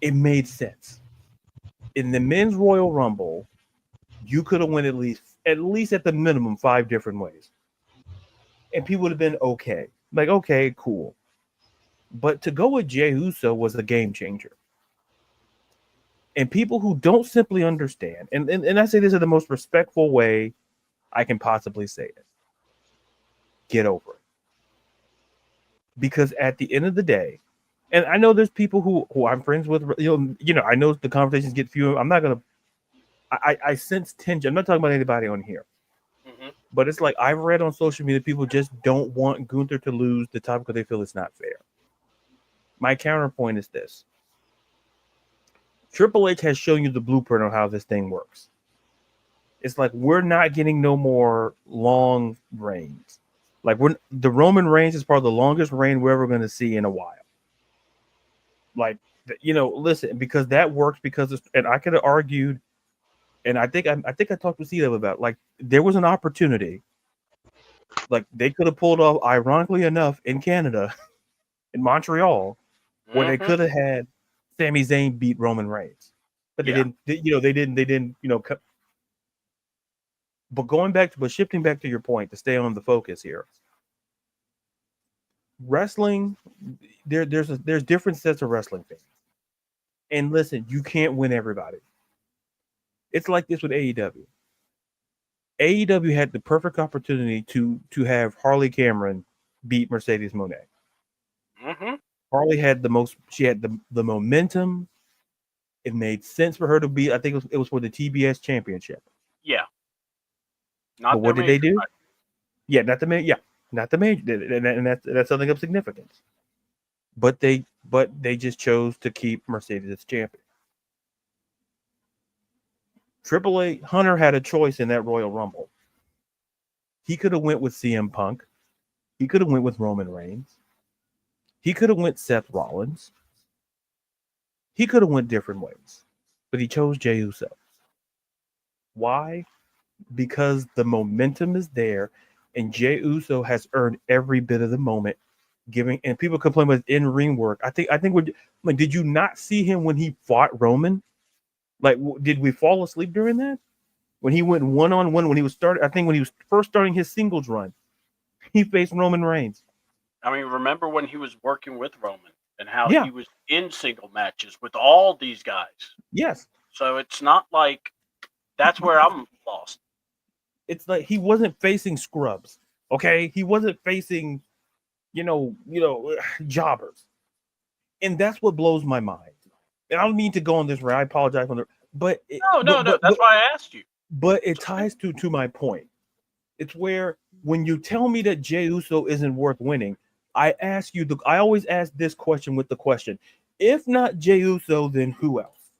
it made sense. In the men's Royal Rumble, you could have won at least at the minimum 5 different ways. And people would have been okay. Like, okay, cool. But to go with Jey Uso was a game changer. And people who don't simply understand, and I say this in the most respectful way I can possibly say it, get over it. Because at the end of the day, and I know there's people who I'm friends with, you know, I know the conversations get few. I'm not gonna, I sense tension. I'm not talking about anybody on here, but it's like I've read on social media, people just don't want Gunther to lose the title because they feel it's not fair. My counterpoint is this: Triple H has shown you the blueprint on how this thing works. It's like we're not getting no more long reigns. Like the Roman Reigns is probably the longest reign we're ever going to see in a while. Like, you know, listen, because that works because it's, and I could have argued, and I think I talked with CW about, like, there was an opportunity, like they could have pulled off, ironically enough, in Canada, in Montreal, where they could have had Sami Zayn beat Roman Reigns, but they didn't. They didn't. You know. But shifting back to your point to stay on the focus here. Wrestling, there's different sets of wrestling fans, and listen, you can't win everybody. It's like this with AEW. AEW had the perfect opportunity to have Harley Cameron beat Mercedes Moné. Harley had she had the momentum. It made sense for her to be. I think it was for the TBS championship. Yeah. But what did they do? Yeah, not the major. Yeah, not the major, and that's something of significance. But they just chose to keep Mercedes as champion. Triple H Hunter had a choice in that Royal Rumble. He could have went with CM Punk. He could have went with Roman Reigns. He could have went Seth Rollins. He could have went different ways, but he chose Jey Uso. Why? Because the momentum is there, and Jey Uso has earned every bit of the moment. And people complain about in-ring work. I think like, did you not see him when he fought Roman? Like, did we fall asleep during that? When he went one-on-one, when he was first starting his singles run, he faced Roman Reigns. I mean, remember when he was working with Roman and how he was in single matches with all these guys? Yes. So it's not like that's where I'm lost. It's like he wasn't facing scrubs. Okay, he wasn't facing, you know, jobbers, and that's what blows my mind. And I don't mean to go on this route. I apologize for but no. That's why I asked you. But it ties to my point. It's where when you tell me that Jey Uso isn't worth winning, I always ask this question with the question: if not Jey Uso, then who else?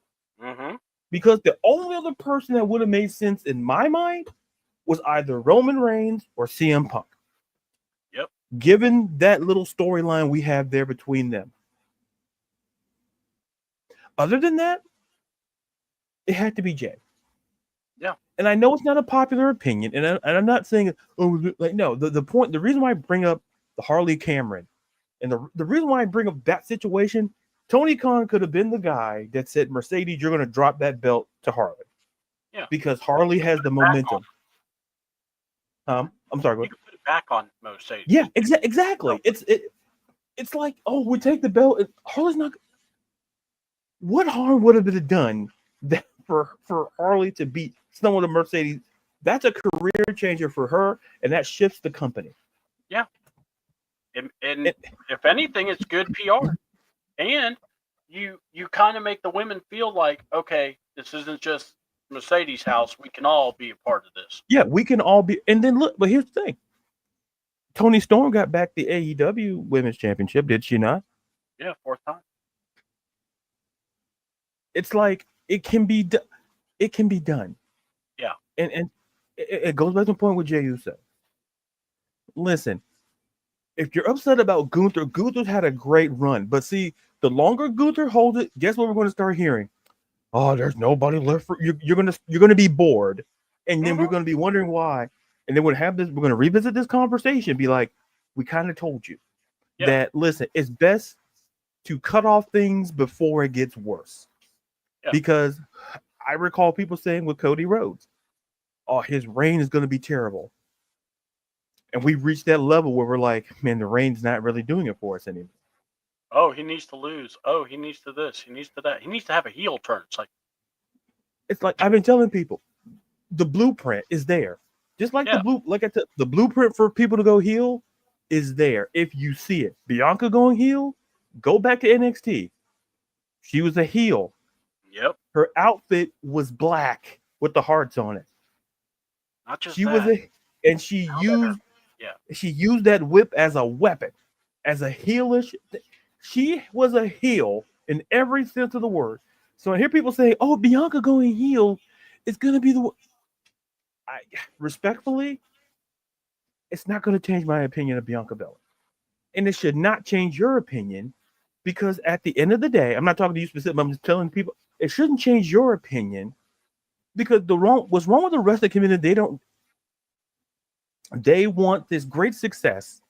Because the only other person that would have made sense in my mind was either Roman Reigns or CM Punk. Yep. Given that little storyline we have there between them. Other than that, it had to be Jey. Yeah. And I know it's not a popular opinion, and I'm not saying, the reason why I bring up the Harley Cameron, and the reason why I bring up that situation, Tony Khan could have been the guy that said, Mercedes, you're going to drop that belt to Harley. Yeah. Because Harley has the momentum. I'm sorry. You can put it back on Mercedes. Yeah, exactly. It's like, oh, we take the belt. Harley's not. What harm would have it done that for Harley to beat someone of Mercedes? That's a career changer for her, and that shifts the company. Yeah. And if anything, it's good PR. And you kind of make the women feel like, okay, this isn't just Mercedes' house. We can all be a part of this. Yeah, we can all be. And then look, but here's the thing. Toni Storm got back the AEW Women's Championship, did she not? Yeah, 4th time. It's like it can be done. Yeah. And it goes back to the point with Jey Uso. Listen, if you're upset about Gunther's had a great run. But see, the longer Gunther holds it, guess what we're going to start hearing? Oh, there's nobody left for you're gonna be bored, and then we're gonna be wondering why. And then we're gonna revisit this conversation, be like, we kind of told you that, listen, it's best to cut off things before it gets worse. Yeah. Because I recall people saying with Cody Rhodes, oh, his reign is gonna be terrible. And we reached that level where we're like, man, the reign's not really doing it for us anymore. Oh, he needs to lose. Oh, he needs to this. He needs to that. He needs to have a heel turn. It's like, It's like I've been telling people, the blueprint is there. Just like Yeah. the blueprint for people to go heel is there. If you see it, Bianca going heel, go back to NXT. She was a heel. Yep. Her outfit was black with the hearts on it. Not just She that. she Now that used yeah. she used that whip as a weapon, as a heelish. She was a heel in every sense of the word. So I hear people say, "Oh, Bianca going heel is going to be the." Respectfully, it's not going to change my opinion of Bianca Belair, and it should not change your opinion, because at the end of the day, I'm not talking to you specifically. I'm just telling people it shouldn't change your opinion, because what's wrong with the rest of the community? They want this great success,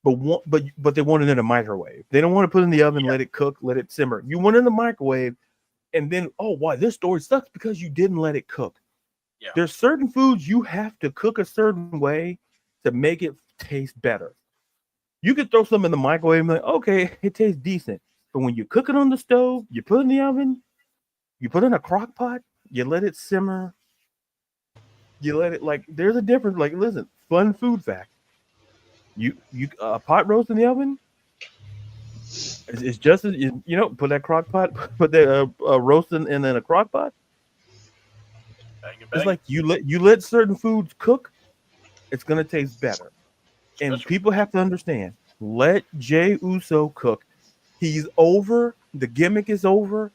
but they want it in a microwave. They don't want to put it in the oven, let it cook, let it simmer. You want it in the microwave, and then why this story sucks because you didn't let it cook. Yeah. There's certain foods you have to cook a certain way to make it taste better. You could throw something in the microwave and be like, okay, it tastes decent. But when you cook it on the stove, you put it in the oven, you put it in a crock pot, you let it simmer. You let it there's a difference. Like, listen, fun food fact. You pot roast in the oven. It's just as put that crock pot, put the roast in a crock pot. Bang, bang. It's like you let certain foods cook, it's gonna taste better. And That's people have to understand. Let Jey Uso cook. He's over. The gimmick is over.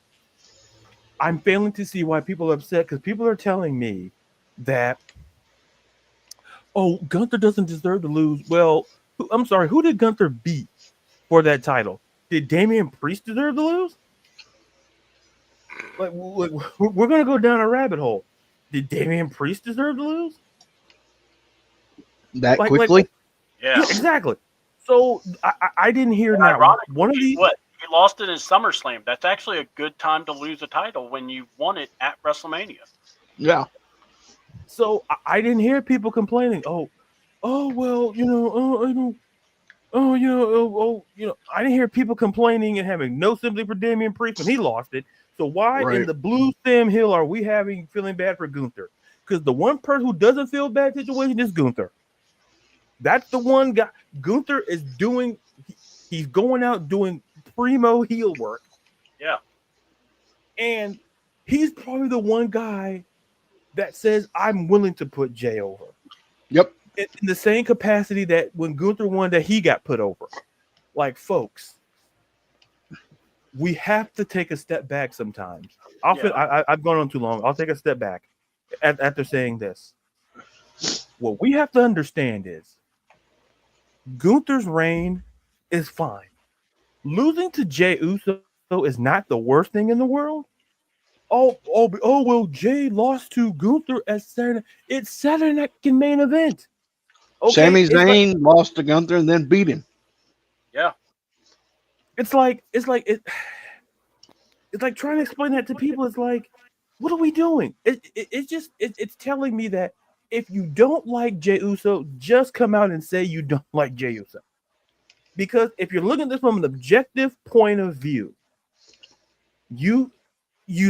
I'm failing to see why people are upset, because people are telling me that, Gunther doesn't deserve to lose. Well, I'm sorry, who did Gunther beat for that title? Did Damian Priest deserve to lose? Like we're gonna go down a rabbit hole. Did Damian Priest deserve to lose? That quickly? Yeah. Exactly. So I didn't hear And now ironically, one of these. He lost it in SummerSlam. That's actually a good time to lose a title when you won it at WrestleMania. Yeah. So I didn't hear people complaining. I didn't hear people complaining and having no sympathy for Damian Priest when he lost it. So why in the Blue Sam Hill are we feeling bad for Gunther? Because the one person who doesn't feel bad situation is Gunther. That's the one guy. Gunther is doing. He's going out doing primo heel work. Yeah. And he's probably the one guy that says, I'm willing to put Jey over. Yep. In the same capacity that when Gunther won, that he got put over. Like, folks, we have to take a step back sometimes. I've gone on too long. I'll take a step back after saying this. What we have to understand is Gunther's reign is fine. Losing to Jey Uso is not the worst thing in the world. Well, Jey lost to Gunther at Saturday. It's Saturday Night main event. Okay, Sami Zayn lost to Gunther and then beat him. Yeah. It's like trying to explain that to people. It's like, what are we doing? It's telling me that if you don't like Jey Uso, just come out and say you don't like Jey Uso. Because if you're looking at this from an objective point of view, you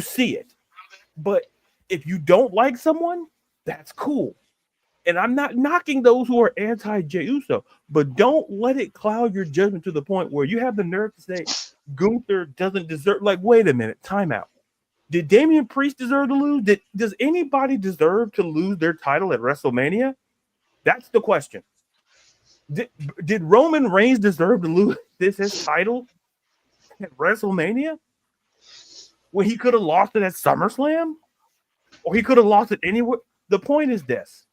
see it. But if you don't like someone, that's cool. And I'm not knocking those who are anti-Jey Uso, but don't let it cloud your judgment to the point where you have the nerve to say Gunther doesn't deserve. Like, wait a minute, time out. Did Damian Priest deserve to lose? Does anybody deserve to lose their title at WrestleMania? That's the question. Did Roman Reigns deserve to lose his title at WrestleMania when he could have lost it at SummerSlam? Or he could have lost it anywhere? The point is this.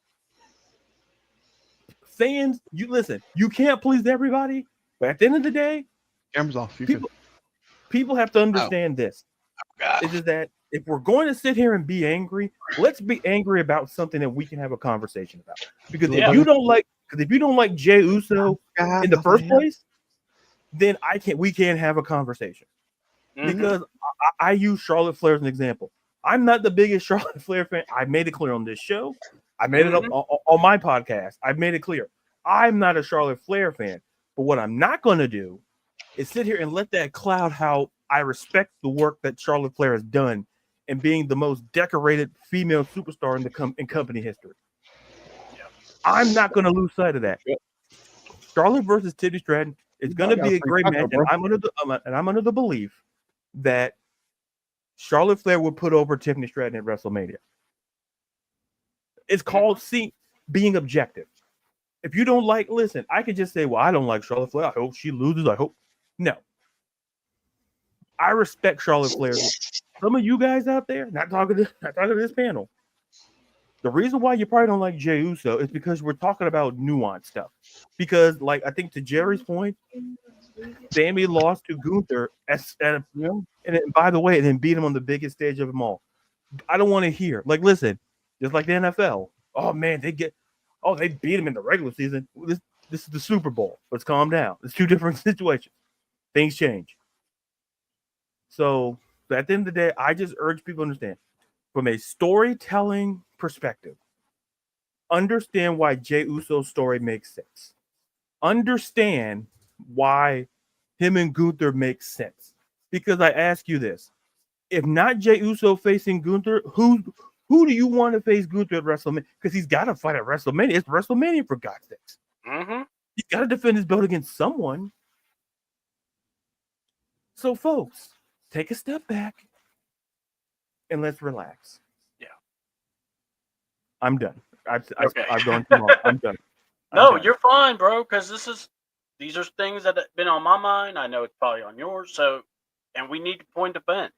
Fans, you listen, you can't please everybody, but at the end of the day, Camera's off. People have to understand this. It is that if we're going to sit here and be angry, let's be angry about something that we can have a conversation about. Because if you don't like Jey Uso in the first place, then we can't have a conversation. Mm-hmm. Because I use Charlotte Flair as an example. I'm not the biggest Charlotte Flair fan. I made it clear on this show. I made it up on my podcast. I've made it clear. I'm not a Charlotte Flair fan. But what I'm not going to do is sit here and let that cloud how I respect the work that Charlotte Flair has done and being the most decorated female superstar in in company history. I'm not going to lose sight of that. Charlotte versus Tiffany Stratton is going to be a great match, and I'm under the belief that Charlotte Flair will put over Tiffany Stratton at WrestleMania. It's called being objective. If you don't listen, I could just say, well, I don't like Charlotte Flair. I hope she loses. I hope. No. I respect Charlotte Flair. Some of you guys out there, not talking to this panel, the reason why you probably don't like Jey Uso is because we're talking about nuanced stuff. Because, like, I think to Jerry's point, Sammy lost to Gunther, and by the way, and then beat him on the biggest stage of them all. I don't want to hear, like, listen, just like the NFL. Oh man, they beat him in the regular season. This is the Super Bowl. Let's calm down. It's two different situations. Things change. So at the end of the day, I just urge people to understand from a storytelling perspective, understand why Jey Uso's story makes sense. Understand why him and Gunther makes sense. Because I ask you this, if not Jey Uso facing Gunther, who do you want to face Gunther at WrestleMania? Because he's got to fight at WrestleMania. It's WrestleMania, for God's sakes. Mm-hmm. He's got to defend his belt against someone. So, folks, take a step back and let's relax. Yeah. I'm done. I've Okay. gone too long. I'm done. No, you're fine, bro, because these are things that have been on my mind. I know it's probably on yours. So, and we need to point the bend.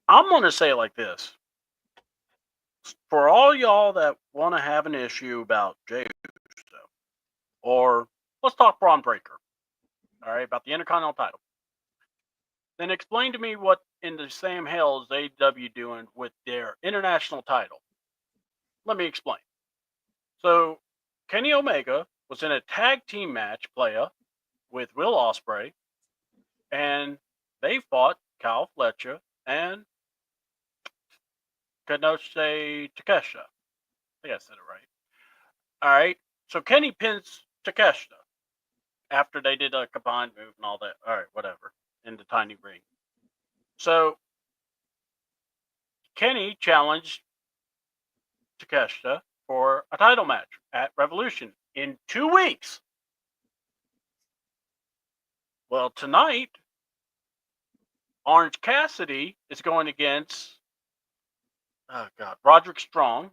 I'm going to say it like this. For all y'all that want to have an issue about Jey Uso, or let's talk Braun Breaker, all right, about the Intercontinental title, then explain to me what in the same hell is AEW doing with their international title. Let me explain. So, Kenny Omega was in a tag team match, playa, with Will Ospreay, and they fought Kyle Fletcher and Konosuke Takeshita. I think I said it right. All right. So Kenny pins Takeshita after they did a combined move and all that. All right, whatever. In the tiny ring. So Kenny challenged Takeshita for a title match at Revolution in 2 weeks. Well, tonight, Orange Cassidy is going against Roderick Strong.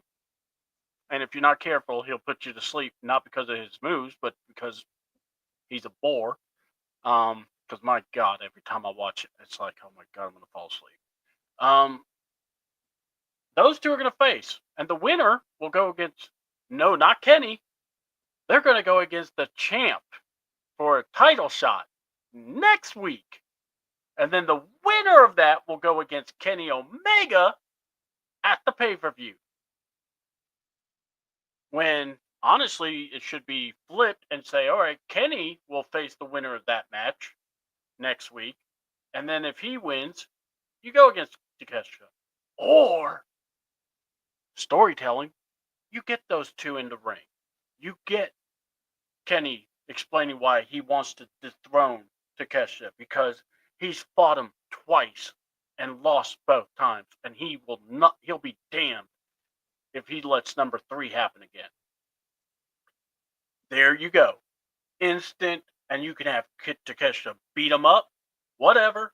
And if you're not careful, he'll put you to sleep, not because of his moves, but because he's a bore. Because my God, every time I watch it, it's like, oh my God, I'm going to fall asleep. Those two are going to face. And the winner will go against, no, not Kenny. They're going to go against the champ for a title shot next week. And then the winner of that will go against Kenny Omega at the pay-per-view. When, honestly, it should be flipped and say, all right, Kenny will face the winner of that match next week. And then if he wins, you go against Takeshita. Or, storytelling, you get those two in the ring. You get Kenny explaining why he wants to dethrone Takeshita because he's fought him twice and lost both times, and he'll be damned if he lets number 3 happen again. There you go. Instant, and you can have Takeshita beat him up, whatever,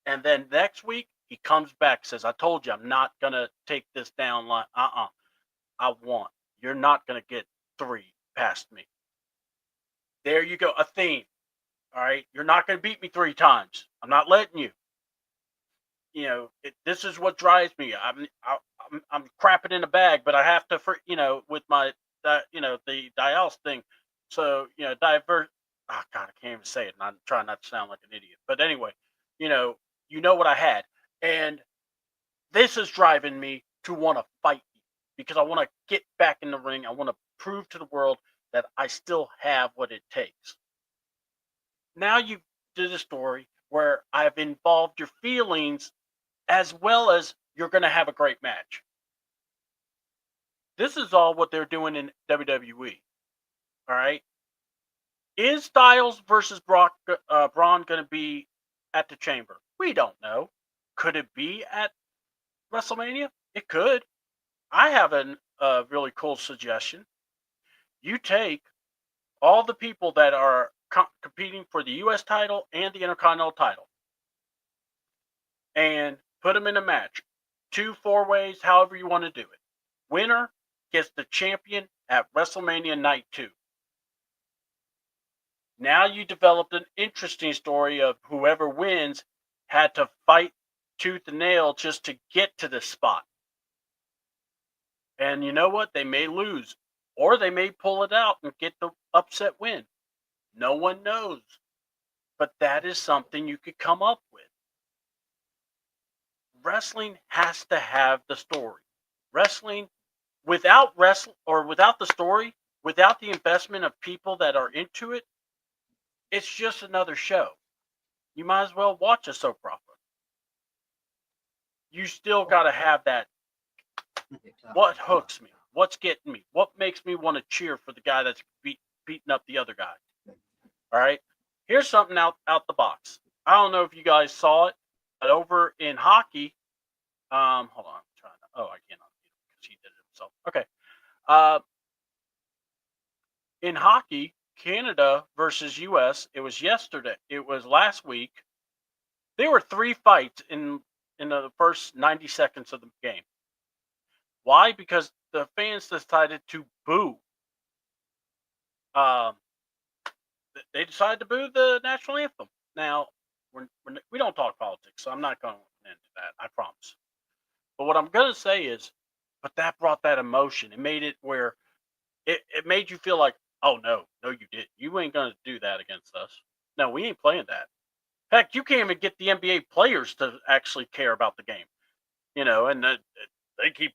and then next week he comes back, says, I told you I'm not going to take this down line. I won. You're not going to get 3 past me. There you go. A theme. All right. You're not going to beat me 3 times. I'm not letting you. You know, this is what drives me. I'm crapping in a bag, but I have to, with my, the dialysis thing. So, divert. Oh God, I can't even say it. And I'm trying not to sound like an idiot. But anyway, you know what I had, and this is driving me to want to fight you because I want to get back in the ring. I want to prove to the world that I still have what it takes. Now you did a story where I've involved your feelings as well as you're going to have a great match. This is all what they're doing in WWE. All right. Is Styles versus Braun going to be at the Chamber? We don't know. Could it be at WrestleMania? It could. I have a really cool suggestion. You take all the people that are competing for the U.S. title and the Intercontinental title and put them in a match. 2 4-ways, however you want to do it. Winner gets the champion at WrestleMania Night 2. Now you developed an interesting story of whoever wins had to fight tooth and nail just to get to this spot. And you know what? They may lose, or they may pull it out and get the upset win. No one knows. But that is something you could come up with. Wrestling has to have the story. Wrestling without the story, without the investment of people that are into it, it's just another show. You might as well watch a soap opera. You still got to have that. What hooks me? What's getting me? What makes me want to cheer for the guy that's beating up the other guy? All right. Here's something out the box. I don't know if you guys saw it, but over in hockey, hold on. I'm trying to. Oh, I cannot because he did it himself. Okay. In hockey, Canada versus U.S. It was yesterday. It was last week. There were 3 fights in the first 90 seconds of the game. Why? Because the fans decided to boo. They decided to boo the national anthem. Now, we don't talk politics, so I'm not going into that. I promise. But what I'm going to say is, but that brought that emotion. It made it where it made you feel like, oh, no, you didn't. You ain't going to do that against us. No, we ain't playing that. Heck, you can't even get the NBA players to actually care about the game. And they keep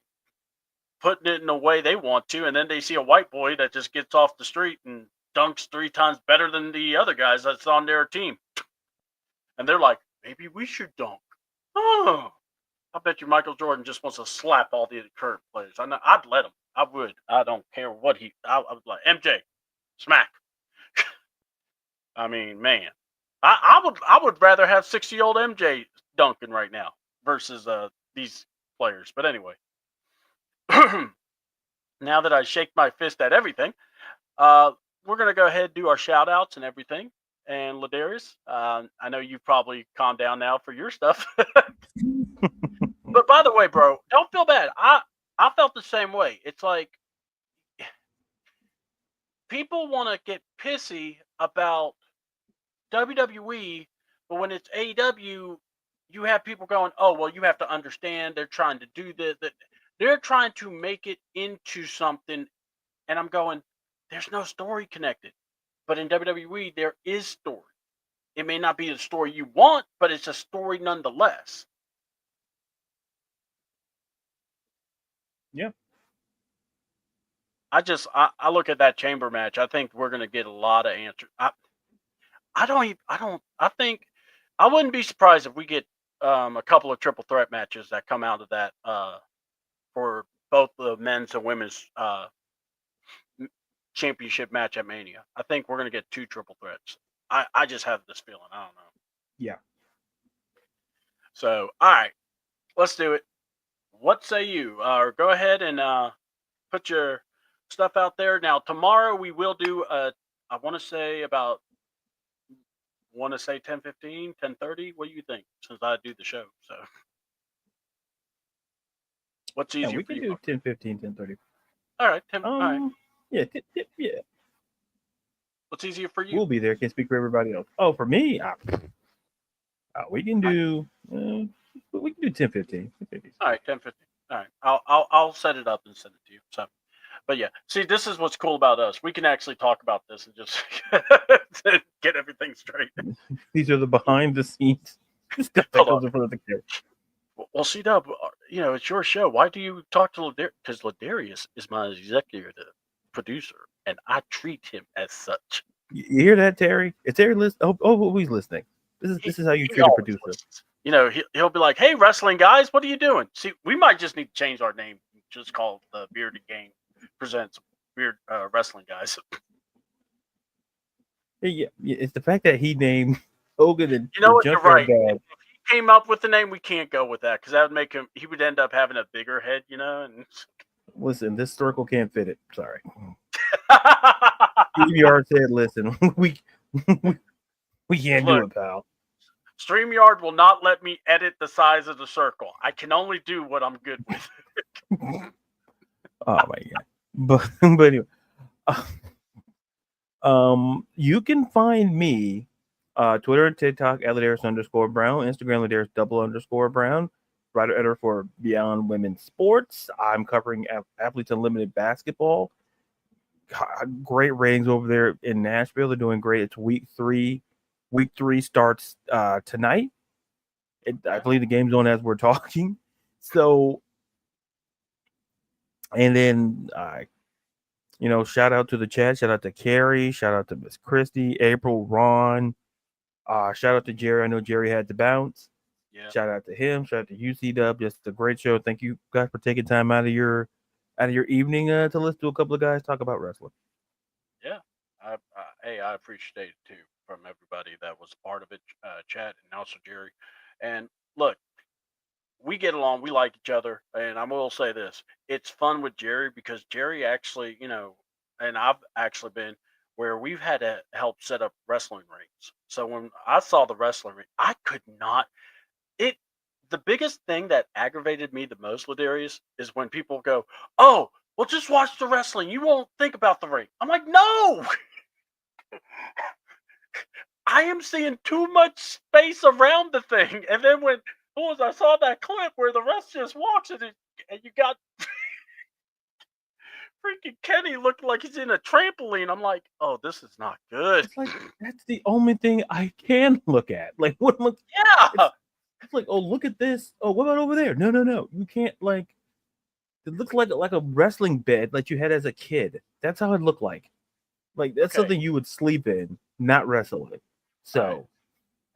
putting it in the way they want to, and then they see a white boy that just gets off the street and dunks 3 times better than the other guys that's on their team. And they're like, maybe we should dunk. Oh, I bet you Michael Jordan just wants to slap all the current players. I'd let him. I would. I don't care what I would like. MJ, smack. I mean, man, I would rather have 60-year-old MJ dunking right now versus these players. But anyway, now that I shake my fist at everything, we're going to go ahead and do our shout outs and everything. And Ladarius, I know you've probably calmed down now for your stuff. But by the way, bro, don't feel bad. I felt the same way. It's like people want to get pissy about WWE, but when it's AEW, you have people going, oh, well, you have to understand they're trying to do this. They're trying to make it into something. And I'm going, there's no story connected. But in WWE, there is story. It may not be the story you want, but it's a story nonetheless. Yeah. I look at that chamber match. I think we're going to get a lot of answers. I think I wouldn't be surprised if we get a couple of triple threat matches that come out of that for both the men's and women's championship match at Mania. I think we're going to get 2 triple threats. I just have this feeling. I don't know. Yeah. So, all right, let's do it. What say you? Go ahead and put your stuff out there. Now, tomorrow we will do I want to say 10:15, 10:30. What do you think? Since I do the show, so what's easier? Yeah, we can do 10:15, 10:30. All right, 10. All right. Yeah, yeah. What's easier for you? We'll be there. Can't speak for everybody else. Oh, for me, we can do. We can do 10:15. All right, 10:15. All right, I'll set it up and send it to you. So, but yeah, see, this is what's cool about us. We can actually talk about this and just get everything straight. These are the behind the scenes stuff that goes in front of the camera. Well, C-Dub, it's your show. Why do you talk to Ladarius? Because Ladarius is my executive producer, and I treat him as such. You hear that, Terry? It's Terry listening. Oh, he's listening. This is how you treat a producer. Listens. He'll be like, "Hey, wrestling guys, what are you doing?" See, we might just need to change our name. Just call it the Bearded Game Presents Weird Wrestling Guys. Yeah, it's the fact that he named Hogan and you know what? You're right. came up with the name, we can't go with that because that would make him. He would end up having a bigger head, you know. And Listen, this circle can't fit it. Sorry. StreamYard said, "Listen, we can't do Look. it, pal." StreamYard will not let me edit the size of the circle. I can only do what I'm good with. Oh my god! But anyway, you can find me, Twitter and TikTok at Ladarius_Brown, Instagram Ladarius_Brown, writer editor for Beyond Women's Sports. I'm covering Athletes Unlimited basketball. Great ratings over there in Nashville. They're doing great. It's week 3. Week 3 starts tonight. I believe the game's on as we're talking. So, and then shout out to the chat. Shout out to Carrie. Shout out to Miss Christy, April, Ron. Shout out to Jerry. I know Jerry had to bounce. Yeah. Shout out to him. Shout out to UCW. Just a great show. Thank you guys for taking time out of your evening to listen to a couple of guys talk about wrestling. Yeah. I appreciate it too from everybody that was part of it, chat, and also Jerry. And look, we get along. We like each other. And I will say this: it's fun with Jerry because Jerry actually, and I've actually been where we've had to help set up wrestling rings. So when I saw the wrestling ring, I could not. The biggest thing that aggravated me the most, Ladarius, is when people go, "Oh, well, just watch the wrestling. You won't think about the ring." I'm like, no. I am seeing too much space around the thing. And then when I saw that clip where the rest just walks and you got freaking Kenny looking like he's in a trampoline. I'm like, oh, this is not good. It's like that's the only thing I can look at. Like, what? Yeah. It's like, oh, look at this. Oh, what about over there? No. You can't like. It looks like a wrestling bed like you had as a kid. That's how it looked like. Like that's something you would sleep in, not wrestle in. So, right.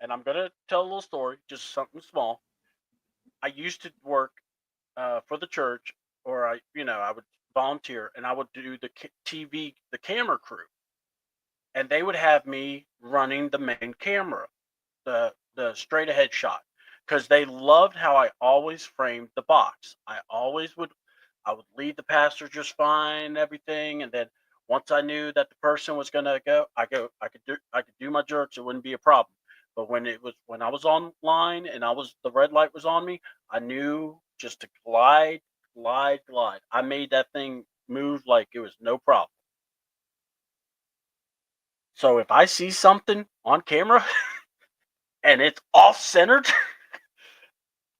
And I'm gonna tell a little story, just something small. I used to work for the church, or I would volunteer, and I would do the TV, the camera crew, and they would have me running the main camera, the straight ahead shot, because they loved how I always framed the box. I would lead the pastor just fine, and everything, and then once I knew that the person was gonna go, I could do my jerks. It wouldn't be a problem. But when I was online and the red light was on me, I knew just to glide. I made that thing move like it was no problem. So if I see something on camera and it's off centered,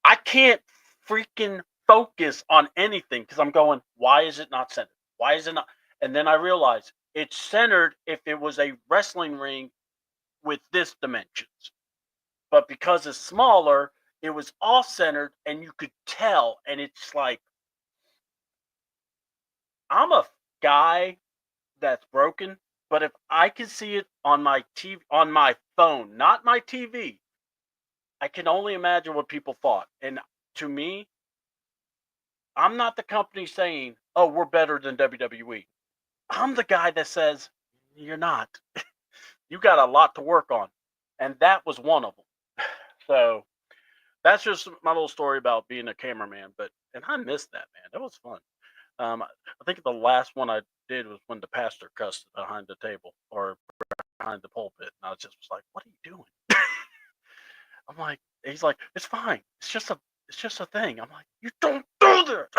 I can't freaking focus on anything because I'm going, why is it not centered? Why is it not? And then I realized it's centered if it was a wrestling ring with this dimensions. But because it's smaller, it was off centered and you could tell. And it's like, I'm a guy that's broken, but if I can see it on my TV, on my phone, not my TV, I can only imagine what people thought. And to me, I'm not the company saying, oh, we're better than WWE. I'm the guy that says, you're not. You got a lot to work on. And that was one of them. So that's just my little story about being a cameraman. And I missed that, man. That was fun. I think the last one I did was when the pastor cussed behind the table or behind the pulpit. And I just was like, what are you doing? I'm like, he's like, it's fine. It's just a thing. I'm like, you don't do that.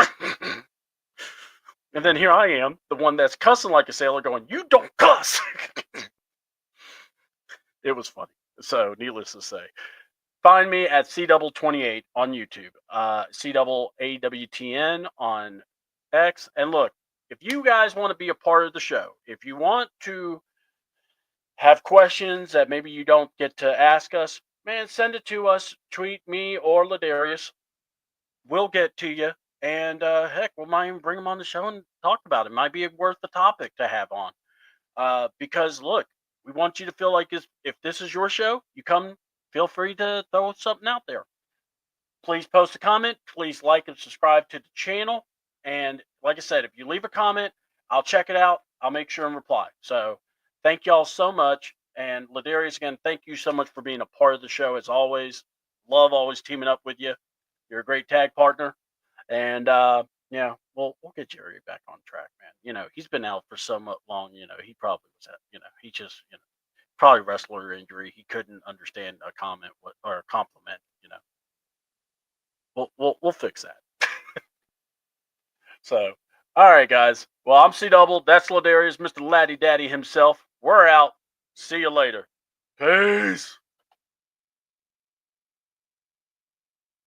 And then here I am, the one that's cussing like a sailor going, you don't cuss. It was funny. So needless to say, find me at CW28 on YouTube, CWAWTN on X. And look, if you guys want to be a part of the show, if you want to have questions that maybe you don't get to ask us, man, send it to us. Tweet me or Ladarius. We'll get to you. And heck, we might even bring them on the show and talk about it. Might be worth the topic to have on. Because look, we want you to feel like if this is your show, you come, feel free to throw something out there. Please post a comment. Please like and subscribe to the channel. And like I said, if you leave a comment, I'll check it out. I'll make sure and reply. So thank y'all so much. And Ladarius, again, thank you so much for being a part of the show as always. love always teaming up with you. You're a great tag partner, and yeah, we'll get Jerry back on track, man. You know, he's been out for so long. You know, he probably was, he just, probably wrestler injury. He couldn't understand a comment or a compliment. You know, we'll fix that. So, all right, guys. Well, I'm C Double. That's Ladarius, Mr. Laddie Daddy himself. We're out. See you later. Peace.